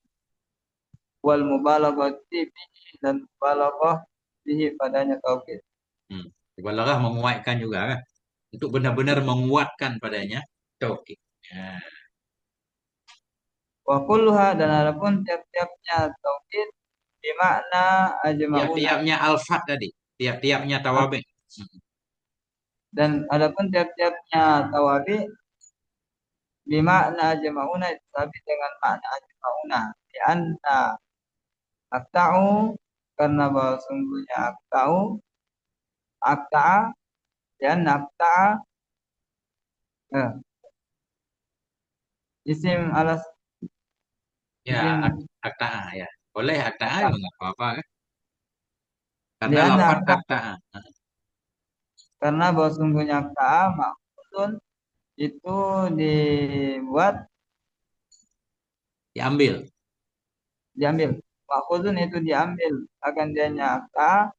[SPEAKER 2] wal mubalaghati bihi dan mubalaghah bihi padanya taukid.
[SPEAKER 1] Hmm. Balaghah menguatkan juga kan. Untuk benar-benar menguatkan padanya tauhid. Ya.
[SPEAKER 2] Wa kulluha dan adapun tiap-tiapnya tauhid bermakna ajma'una,
[SPEAKER 1] Tiap-tiapnya alfat tadi, tiap-tiapnya tawabe. Hmm.
[SPEAKER 2] dan adapun tiap-tiapnya tawabi bermakna ajma'una tapi dengan makna ajma'una di anna akta'u, karena bahwa sungguhnya akta'u akta'a dan akta'a eh, isim alas
[SPEAKER 1] Ya,
[SPEAKER 2] isim
[SPEAKER 1] akta ya. Boleh akta
[SPEAKER 2] akta,
[SPEAKER 1] juga nggak apa-apa kan?
[SPEAKER 2] di
[SPEAKER 1] Karena
[SPEAKER 2] anna
[SPEAKER 1] lafat
[SPEAKER 2] akta,
[SPEAKER 1] akta.
[SPEAKER 2] karena bahwa sungguhnya akta'a maksudun itu dibuat
[SPEAKER 1] Diambil.
[SPEAKER 2] diambil, maksudun itu diambil akan dianya akta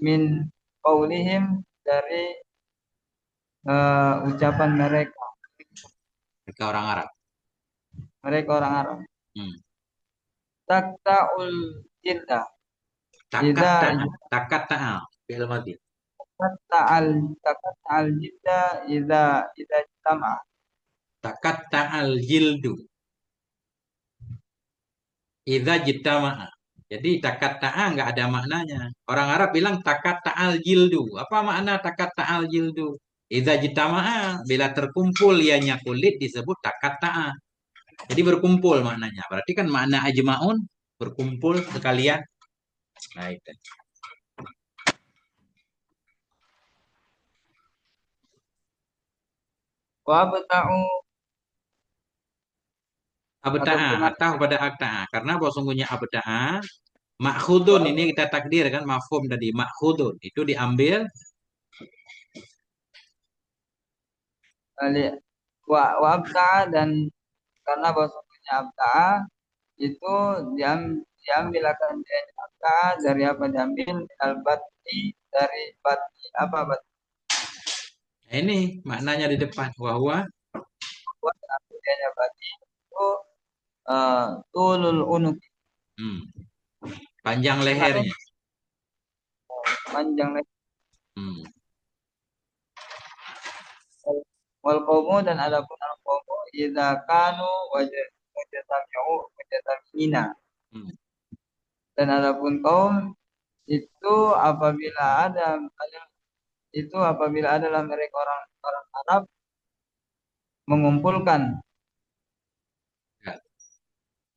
[SPEAKER 2] min qaulihim dari ucapan mereka,
[SPEAKER 1] Mereka orang Arab.
[SPEAKER 2] mereka orang Arab.
[SPEAKER 1] Hmm.
[SPEAKER 2] Takta'ul jilda
[SPEAKER 1] Takat
[SPEAKER 2] idza
[SPEAKER 1] ta'a. Takat ta'a. Fi'il madhi.
[SPEAKER 2] takta'al takta'al jilda idza jitama.
[SPEAKER 1] Takat ta'al jildu. Idza jitama'a. Jadi takat ta'a nggak ada maknanya. Orang Arab bilang takat ta'al jildu. Apa makna takat ta'al jildu? Idza jitama'a. Bila terkumpul ianya kulit disebut takat ta'a. Jadi berkumpul maknanya. Berarti kan makna ajma'un berkumpul sekalian. Nah, itu.
[SPEAKER 2] Wa beta'u
[SPEAKER 1] Abda'a
[SPEAKER 2] ataupun
[SPEAKER 1] atau pada akta'a. Karena bahwa sungguhnya abda'a makhudun ini kita takdir kan mafhum tadi makhudun itu diambil
[SPEAKER 2] ali wa abta'a, dan karena bahasanya abta'a itu diambil akan dari abta'a dari apa, diambil al bati dari bati apa bati
[SPEAKER 1] nah, ini maknanya di depan bahwa
[SPEAKER 2] buat artinya bati itu tulul unuk,
[SPEAKER 1] hmm, panjang
[SPEAKER 2] makanya
[SPEAKER 1] lehernya.
[SPEAKER 2] panjang lebar.
[SPEAKER 1] Hmm.
[SPEAKER 2] Wal qaumu dan adapun al qaumu idza kanu wajatami'ina,
[SPEAKER 1] Hmm.
[SPEAKER 2] dan adapun kaum itu apabila adalah mereka orang-orang Arab mengumpulkan,
[SPEAKER 1] Ya.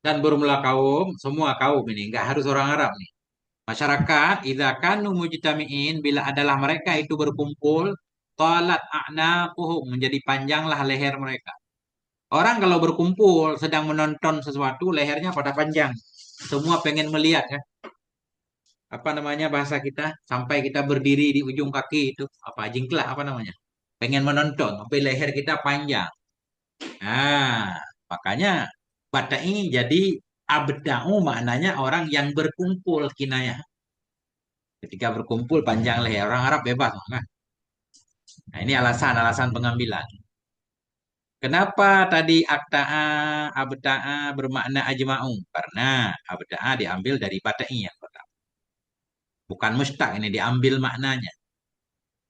[SPEAKER 1] Dan bermula kaum semua kaum ini nggak harus orang Arab nih masyarakat idza kanu mujtami'in bila adalah mereka itu berkumpul talat a'naquhum menjadi panjanglah leher mereka. Orang kalau berkumpul sedang menonton sesuatu lehernya pada panjang semua pengen melihat kan apa namanya bahasa kita sampai kita berdiri di ujung kaki itu apa jingklak apa namanya pengen menonton sampai leher kita panjang nah makanya badai jadi abda'u maknanya orang yang berkumpul kinayah ketika berkumpul panjang leher orang Arab bebas kan? Nah ini alasan-alasan pengambilan kenapa tadi akta'a abda'a bermakna ajma'u karena abda'a diambil dari badai yang pertama bukan mustaq ini diambil maknanya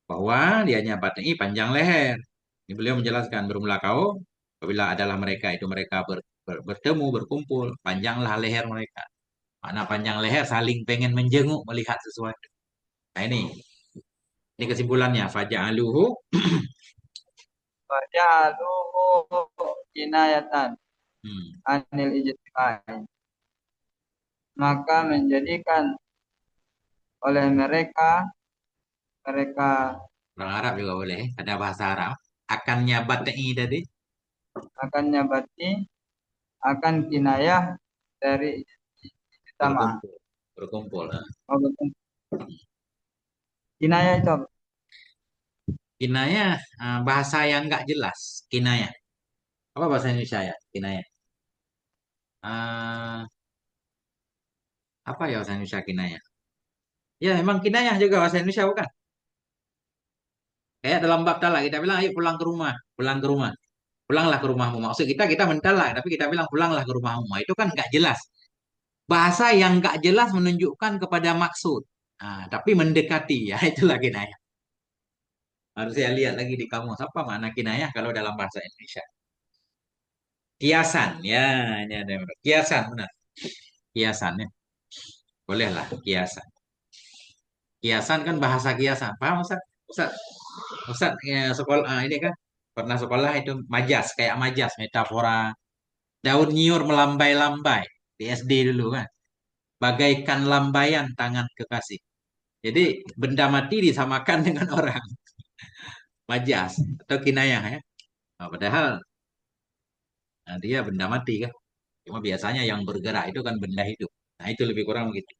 [SPEAKER 1] bahwa dianya batini panjang leher. Ini beliau menjelaskan bermula kaum apabila adalah mereka itu mereka bertemu berkumpul panjanglah leher mereka. Makna panjang leher saling pengen menjenguk melihat sesuatu. Nah ini kesimpulannya faja'aluhu
[SPEAKER 2] faja'aluhu kinayatan
[SPEAKER 1] hmm,
[SPEAKER 2] anil ijtimai, maka menjadikan oleh mereka mereka
[SPEAKER 1] orang Arab juga boleh ada bahasa Arab akannya batini tadi
[SPEAKER 2] akan nyabati akan kinayah dari ijtama.
[SPEAKER 1] berkumpul berkumpul. Nah.
[SPEAKER 2] Kinayah itu apa?
[SPEAKER 1] Kinayah bahasa yang nggak jelas kinayah apa bahasa Indonesia ya kinayah Ah, apa ya bahasa Indonesia kinayah ya, emang kinayah juga bahasa Indonesia bukan? Kayak dalam bab talak kita bilang, ayo pulang ke rumah, pulang ke rumah, pulanglah ke rumahmu. Maksud kita mentalak, tapi kita bilang pulanglah ke rumahmu. Nah, itu kan nggak jelas. Bahasa yang nggak jelas menunjukkan kepada maksud. Tapi mendekati ya itulah kinayah. Harus saya lihat lagi di kamus apa makna kinayah kalau dalam bahasa Indonesia. Kiasan, ya ini ada yang benar. Kiasan benar. Kiasan ya, bolehlah kiasan. Kiasan kan bahasa kiasan. Paham Ustaz? Ustaz, Ustaz ya, sekolah ini kan pernah sekolah itu majas kayak majas metafora daun nyiur melambai-lambai di SD dulu kan. Bagaikan lambaian tangan kekasih. Jadi benda mati disamakan dengan orang. Majas atau kinayah ya. Padahal dia benda mati kan. Cuma biasanya yang bergerak itu kan benda hidup. Nah itu lebih kurang begitu.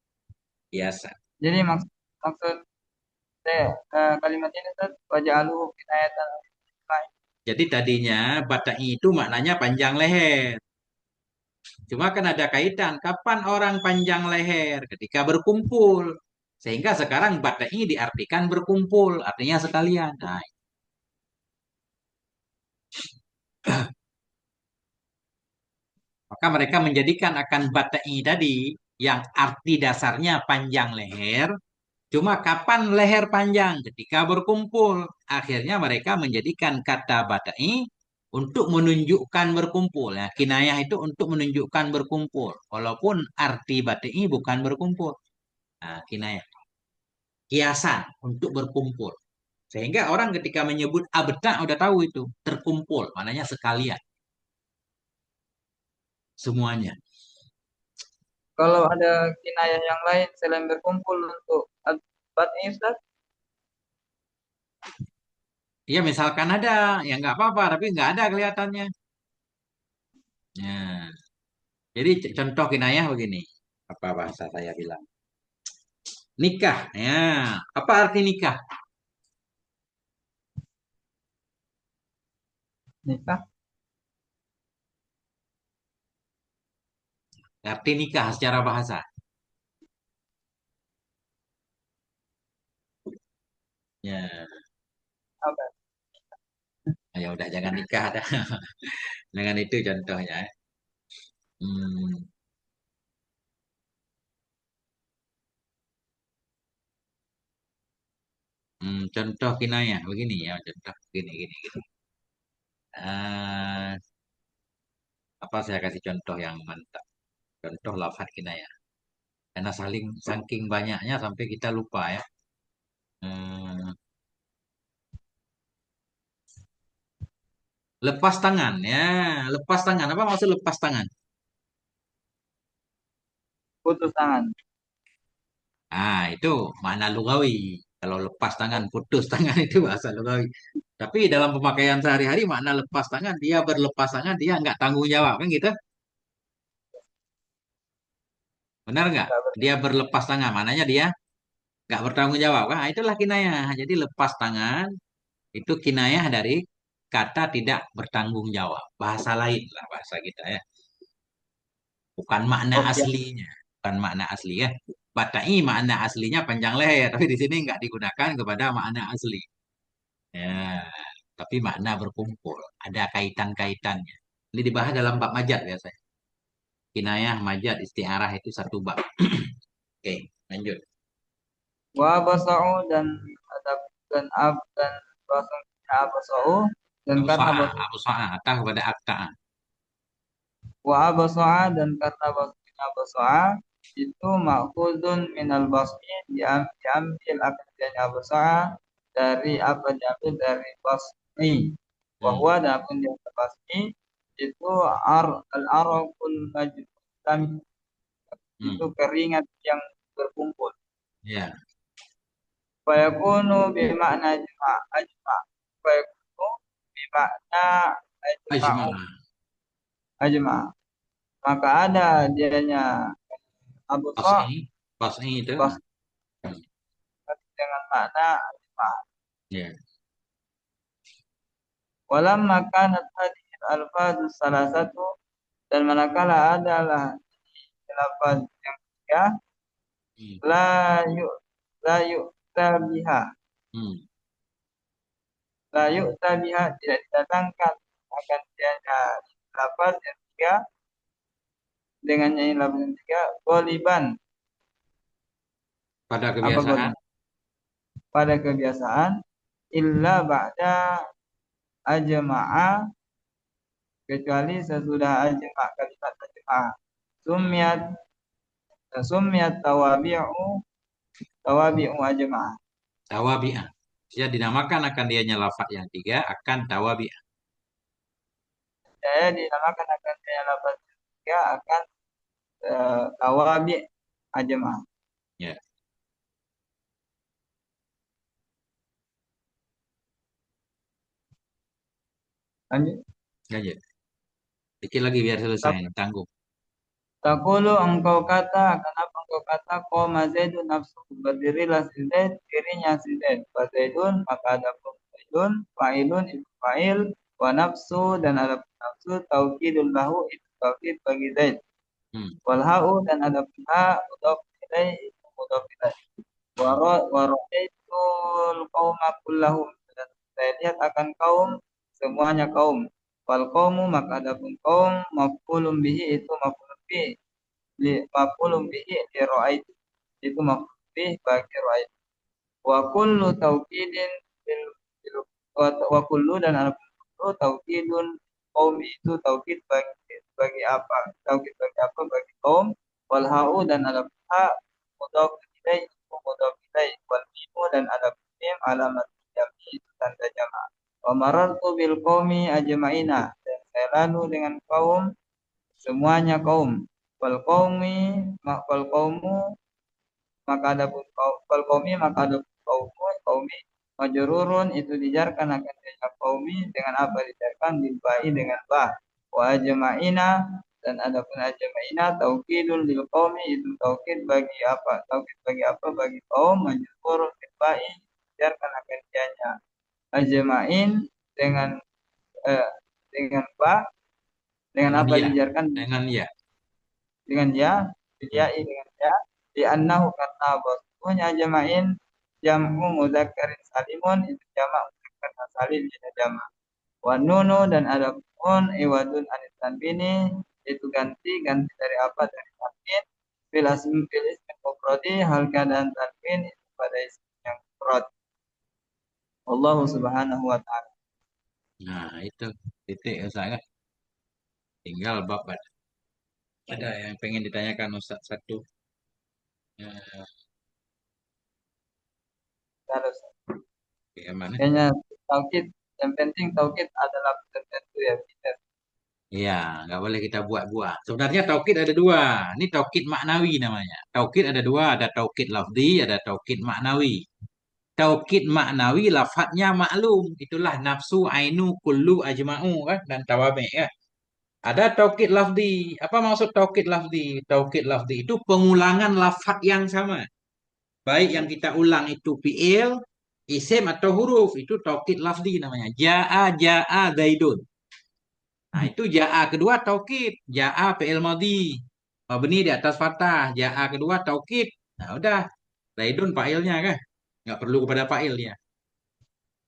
[SPEAKER 1] Biasa.
[SPEAKER 2] Jadi maksud saya kalimat ini Ustaz wajah alu kinayatan lain.
[SPEAKER 1] Jadi tadinya batai itu maknanya panjang leher. Cuma kan ada kaitan. Kapan orang panjang leher? Ketika berkumpul. Sehingga sekarang batai diartikan berkumpul. Artinya sekalian. Nah, maka mereka menjadikan akan batai tadi yang arti dasarnya panjang leher. Cuma kapan leher panjang? Ketika berkumpul. Akhirnya mereka menjadikan kata batai untuk menunjukkan berkumpul. Ya, kinayah itu untuk menunjukkan berkumpul. Walaupun arti batai bukan berkumpul. Nah, kinayah. Kiasan untuk berkumpul. Sehingga orang ketika menyebut abda udah tahu itu. Terkumpul. Maknanya sekalian. Semuanya.
[SPEAKER 2] Kalau ada kinayah yang lain selain berkumpul untuk bat ini Ustaz,
[SPEAKER 1] Ya misalkan ada. Ya nggak apa-apa. Tapi nggak ada kelihatannya. Ya. Jadi contoh kinayah begini. Apa bahasa saya bilang? Nikah. Ya. Apa arti nikah?
[SPEAKER 2] nikah.
[SPEAKER 1] Arti nikah secara bahasa. Ya,
[SPEAKER 2] Apa?
[SPEAKER 1] ya udah jangan nikah dah. Dengan itu contohnya. Hmm, contoh kinayah begini ya, contoh gini gini gini. Eh, apa saya kasih contoh yang mantap? Contoh lafaz kinayah. Karena saking banyaknya sampai kita lupa ya. Hmm, lepas tangan ya, lepas tangan. Apa maksud lepas tangan?
[SPEAKER 2] Putus tangan.
[SPEAKER 1] Itu makna lugawi. Kalau lepas tangan, putus tangan itu bahasa lugawi. Tapi dalam pemakaian sehari-hari makna lepas tangan, dia berlepas tangan, dia nggak tanggung jawab kan gitu. Benar nggak?
[SPEAKER 2] Enggak
[SPEAKER 1] Dia berlepas tangan, maknanya dia nggak bertanggung jawab kan? Itulah kinayah. Jadi lepas tangan itu kinayah dari kata tidak bertanggung jawab. Bahasa lain lah bahasa kita ya. Bukan makna
[SPEAKER 2] Oke.
[SPEAKER 1] aslinya. Bukan makna asli ya. Batai makna aslinya panjang leher, tapi di sini nggak digunakan kepada makna asli. Ya, tapi makna berkumpul, ada kaitan-kaitannya. Ini dibahas dalam bab majaz biasanya. Kinayah, majaz, istiarah itu satu bab. Oke, lanjut.
[SPEAKER 2] Wa basau dan adab dan ab dan basung abasau dan karena
[SPEAKER 1] Absa'a,
[SPEAKER 2] basu
[SPEAKER 1] absa'a, atah kepada akta.
[SPEAKER 2] wa abasaa dan karena basu abasaa itu makhudun minal basmi diambil akadnya abasaa dari apa diambil dari basmi
[SPEAKER 1] Hmm,
[SPEAKER 2] bahwa dan pun yang basmi itu al araqul majtum itu
[SPEAKER 1] hmm,
[SPEAKER 2] keringat yang berkumpul.
[SPEAKER 1] ya,
[SPEAKER 2] Fayakunu bimakna ajma. Fayakunu bimakna
[SPEAKER 1] ajma.
[SPEAKER 2] ajma'u ajma. Maka ada dianya Abu
[SPEAKER 1] Pas'i,
[SPEAKER 2] Sa'
[SPEAKER 1] pas'i itu.
[SPEAKER 2] bas
[SPEAKER 1] Hmm,
[SPEAKER 2] dengan makna ajma.
[SPEAKER 1] ya,
[SPEAKER 2] Walamma kanat hadhihi al-alfadhu salah satu dan manakala adalah lafaz yang tiga
[SPEAKER 1] hmm,
[SPEAKER 2] la yu la yu'ta biha
[SPEAKER 1] hmm,
[SPEAKER 2] la yu'ta biha tidak didatangkan akan dianya lafaz yang tiga dengannya lafaz yang tiga goliban
[SPEAKER 1] pada
[SPEAKER 2] Apa
[SPEAKER 1] kebiasaan.
[SPEAKER 2] golnya? Pada kebiasaan illa ba'da ajma'a, kecuali sesudah ajma' kalimat ajma'.
[SPEAKER 1] Hmm.
[SPEAKER 2] Sumiyat sumiyat tawabi'u ajma'.
[SPEAKER 1] Tawabi'ah. Ya dinamakan akan dianya lafaz yang tiga akan tawabi'ah.
[SPEAKER 2] Saya dinamakan akan saya lafaz tiga akan tawabi' ajma'.
[SPEAKER 1] Ya,
[SPEAKER 2] Lanjut.
[SPEAKER 1] lanjut. Dikit lagi biar selesai. Tanggung.
[SPEAKER 2] Takulu engkau kata, kenapa engkau kata koma Zaidun nafsu, berdirilah si Zaid, dirinya si Zaid. Wa Zaidun, maka ada pun Zaidun, fa'ilun itu fa'il, wa nafsu dan ada pun nafsu, taukidul lahu itu taukid bagi Zaid.
[SPEAKER 1] Hmm.
[SPEAKER 2] Wal ha'u dan ada pun ha, mudhaf ilaih itu mudhaf ilaih. Wa ra'aitul qauma kullahum, dan saya lihat akan kaum, semuanya kaum. Wal qaumu maka ada pun kaum, maf'ulun bihi itu maf'ulun bihi maf'ulun bihi li ra'aitu, itu maf'ul bih bagi ra'aitu. Wa kullu taukidin bil wa kullu dan al kullu taukidun kaum itu taukid bagi apa? Taukid bagi apa? Bagi kaum. Wal ha'u dan al ha mudhaf ilaih itu mudhaf ilaih. Wal mimu dan al mim alamat jami itu tanda jama'. Wa marartu bil qaumi ajma'ina, dan saya lalu dengan kaum, semuanya kaum. Wal qaumu maka ada pun wal qaumi maka ada pun qaumi majrurun itu dijarkan akan dengan qaumi dengan apa dijarkan bil ba'i dengan ba. Wa ajma'ina dan ada pun ajma'ina taukidul lil qaumi itu taukid bagi apa? Taukid bagi apa? Bagi kaum majrurun bil ba'i dijarkan akan dianya ajma'in dengan eh, dengan ba, dengan
[SPEAKER 1] Dengan
[SPEAKER 2] apa
[SPEAKER 1] ya.
[SPEAKER 2] dijarkan?
[SPEAKER 1] Dengan ya.
[SPEAKER 2] Dengan ya,
[SPEAKER 1] Hmm.
[SPEAKER 2] bilyai dengan ya, di annahu karena bosnya jamain jamu mudzakirin salimun itu jamak mudzakkar salim jadi jamak. Wa nunu dan ada pun iwadun anis tanbini itu ganti dari apa, dari tanbin fil ismi mufradi hal keadaan tanbin itu pada isim yang mufrad. Allah subhanahu wa ta'ala.
[SPEAKER 1] Nah, itu titik saya. Tinggal bab ada yang pengen ditanyakan Ustaz satu. Ya,
[SPEAKER 2] Terus
[SPEAKER 1] yang mana?
[SPEAKER 2] kayaknya taukid, yang penting taukid adalah tertentu ya, tidak.
[SPEAKER 1] Iya, nggak boleh kita buat-buat. Sebenarnya taukid ada dua. Ini taukid maknawi namanya. Taukid ada dua, ada taukid lafzi, ada taukid maknawi. Taukid maknawi lafadznya maklum. Itulah nafsu, ainu, kullu, ajma'u kan dan tawabi kan. Ada taukid lafzi. Apa maksud taukid lafzi? Taukid lafzi itu pengulangan lafadz yang sama. Baik yang kita ulang itu fi'il, isim atau huruf. Itu taukid lafzi namanya. Ja'a Zaidun. Nah, itu ja'a kedua taukid. Ja'a fi'il madhi. Mabni di atas fathah. Ja'a kedua taukid. Nah, udah. Zaidun fa'ilnya kan. Nggak perlu kepada fa'ilnya.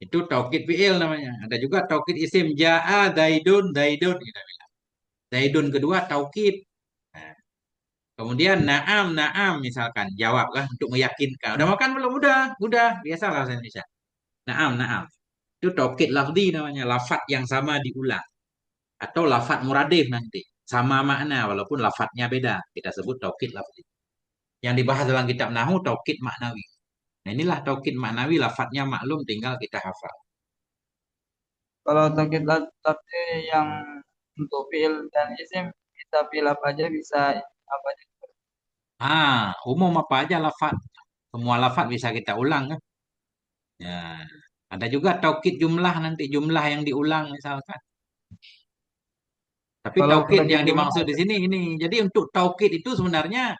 [SPEAKER 1] Itu taukid fi'il namanya. Ada juga taukid isim. Ja'a Zaidun. Kita bilang. Zaidun kedua taukid. Nah, kemudian na'am misalkan. Jawab kan untuk meyakinkan. Udah makan belum? Udah. Biasalah bahasa Indonesia. Na'am. Itu taukid lafzi namanya. Lafat yang sama diulang. Atau lafat muradif nanti. Sama makna walaupun lafadznya beda. Kita sebut taukid lafzi. Yang dibahas dalam kitab Nahu taukid maknawi. Nah, inilah taukid maknawi lafadznya maklum tinggal kita hafal.
[SPEAKER 2] Kalau taukid lafzi yang untuk fi'il dan isim kita pilih apa aja bisa apa aja.
[SPEAKER 1] Umum apa aja lafadz. Semua lafadz bisa kita ulang kan. Ya, ada juga taukid jumlah nanti jumlah yang diulang misalkan. Tapi
[SPEAKER 2] Kalau
[SPEAKER 1] taukid
[SPEAKER 2] taukid
[SPEAKER 1] yang
[SPEAKER 2] jumlah
[SPEAKER 1] dimaksud di sini ini. Jadi untuk taukid itu sebenarnya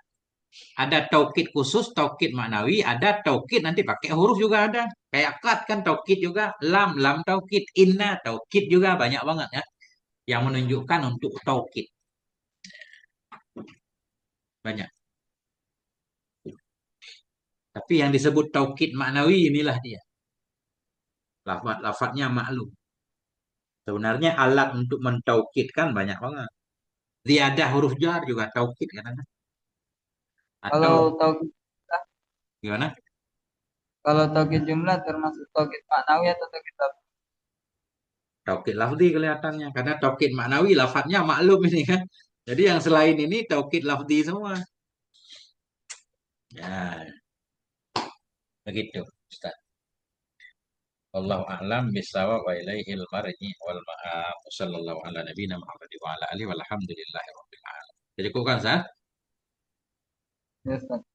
[SPEAKER 1] ada taukid khusus, taukid maknawi, ada taukid nanti pakai huruf juga ada. Kayak kat kan taukid juga, lam taukid, inna taukid juga banyak banget ya yang menunjukkan untuk taukid. Banyak. Tapi yang disebut taukid maknawi inilah dia. Lafat-lafatnya maklum. Sebenarnya alat untuk mentaukidkan banyak banget. Ziyadah huruf jar juga taukid kan.
[SPEAKER 2] kalau
[SPEAKER 1] Atau
[SPEAKER 2] taukid
[SPEAKER 1] Gimana?
[SPEAKER 2] Kalau taukid jumlah termasuk taukid maknawi atau taukid lafzi?
[SPEAKER 1] Taukid lafzi kelihatannya. Karena taukid maknawi lafadznya maklum ini kan. Jadi yang selain ini taukid lafzi semua. Ya, begitu, Ustaz. Wallahu a'lam bishawab wa ilaihil marji wal ma'ab. Sallallahu ala nabiyina Muhammad wa ala alihi walhamdulillahi rabbil alamin. Jadi kok kan, Ustaz?
[SPEAKER 2] Ya, Ustaz.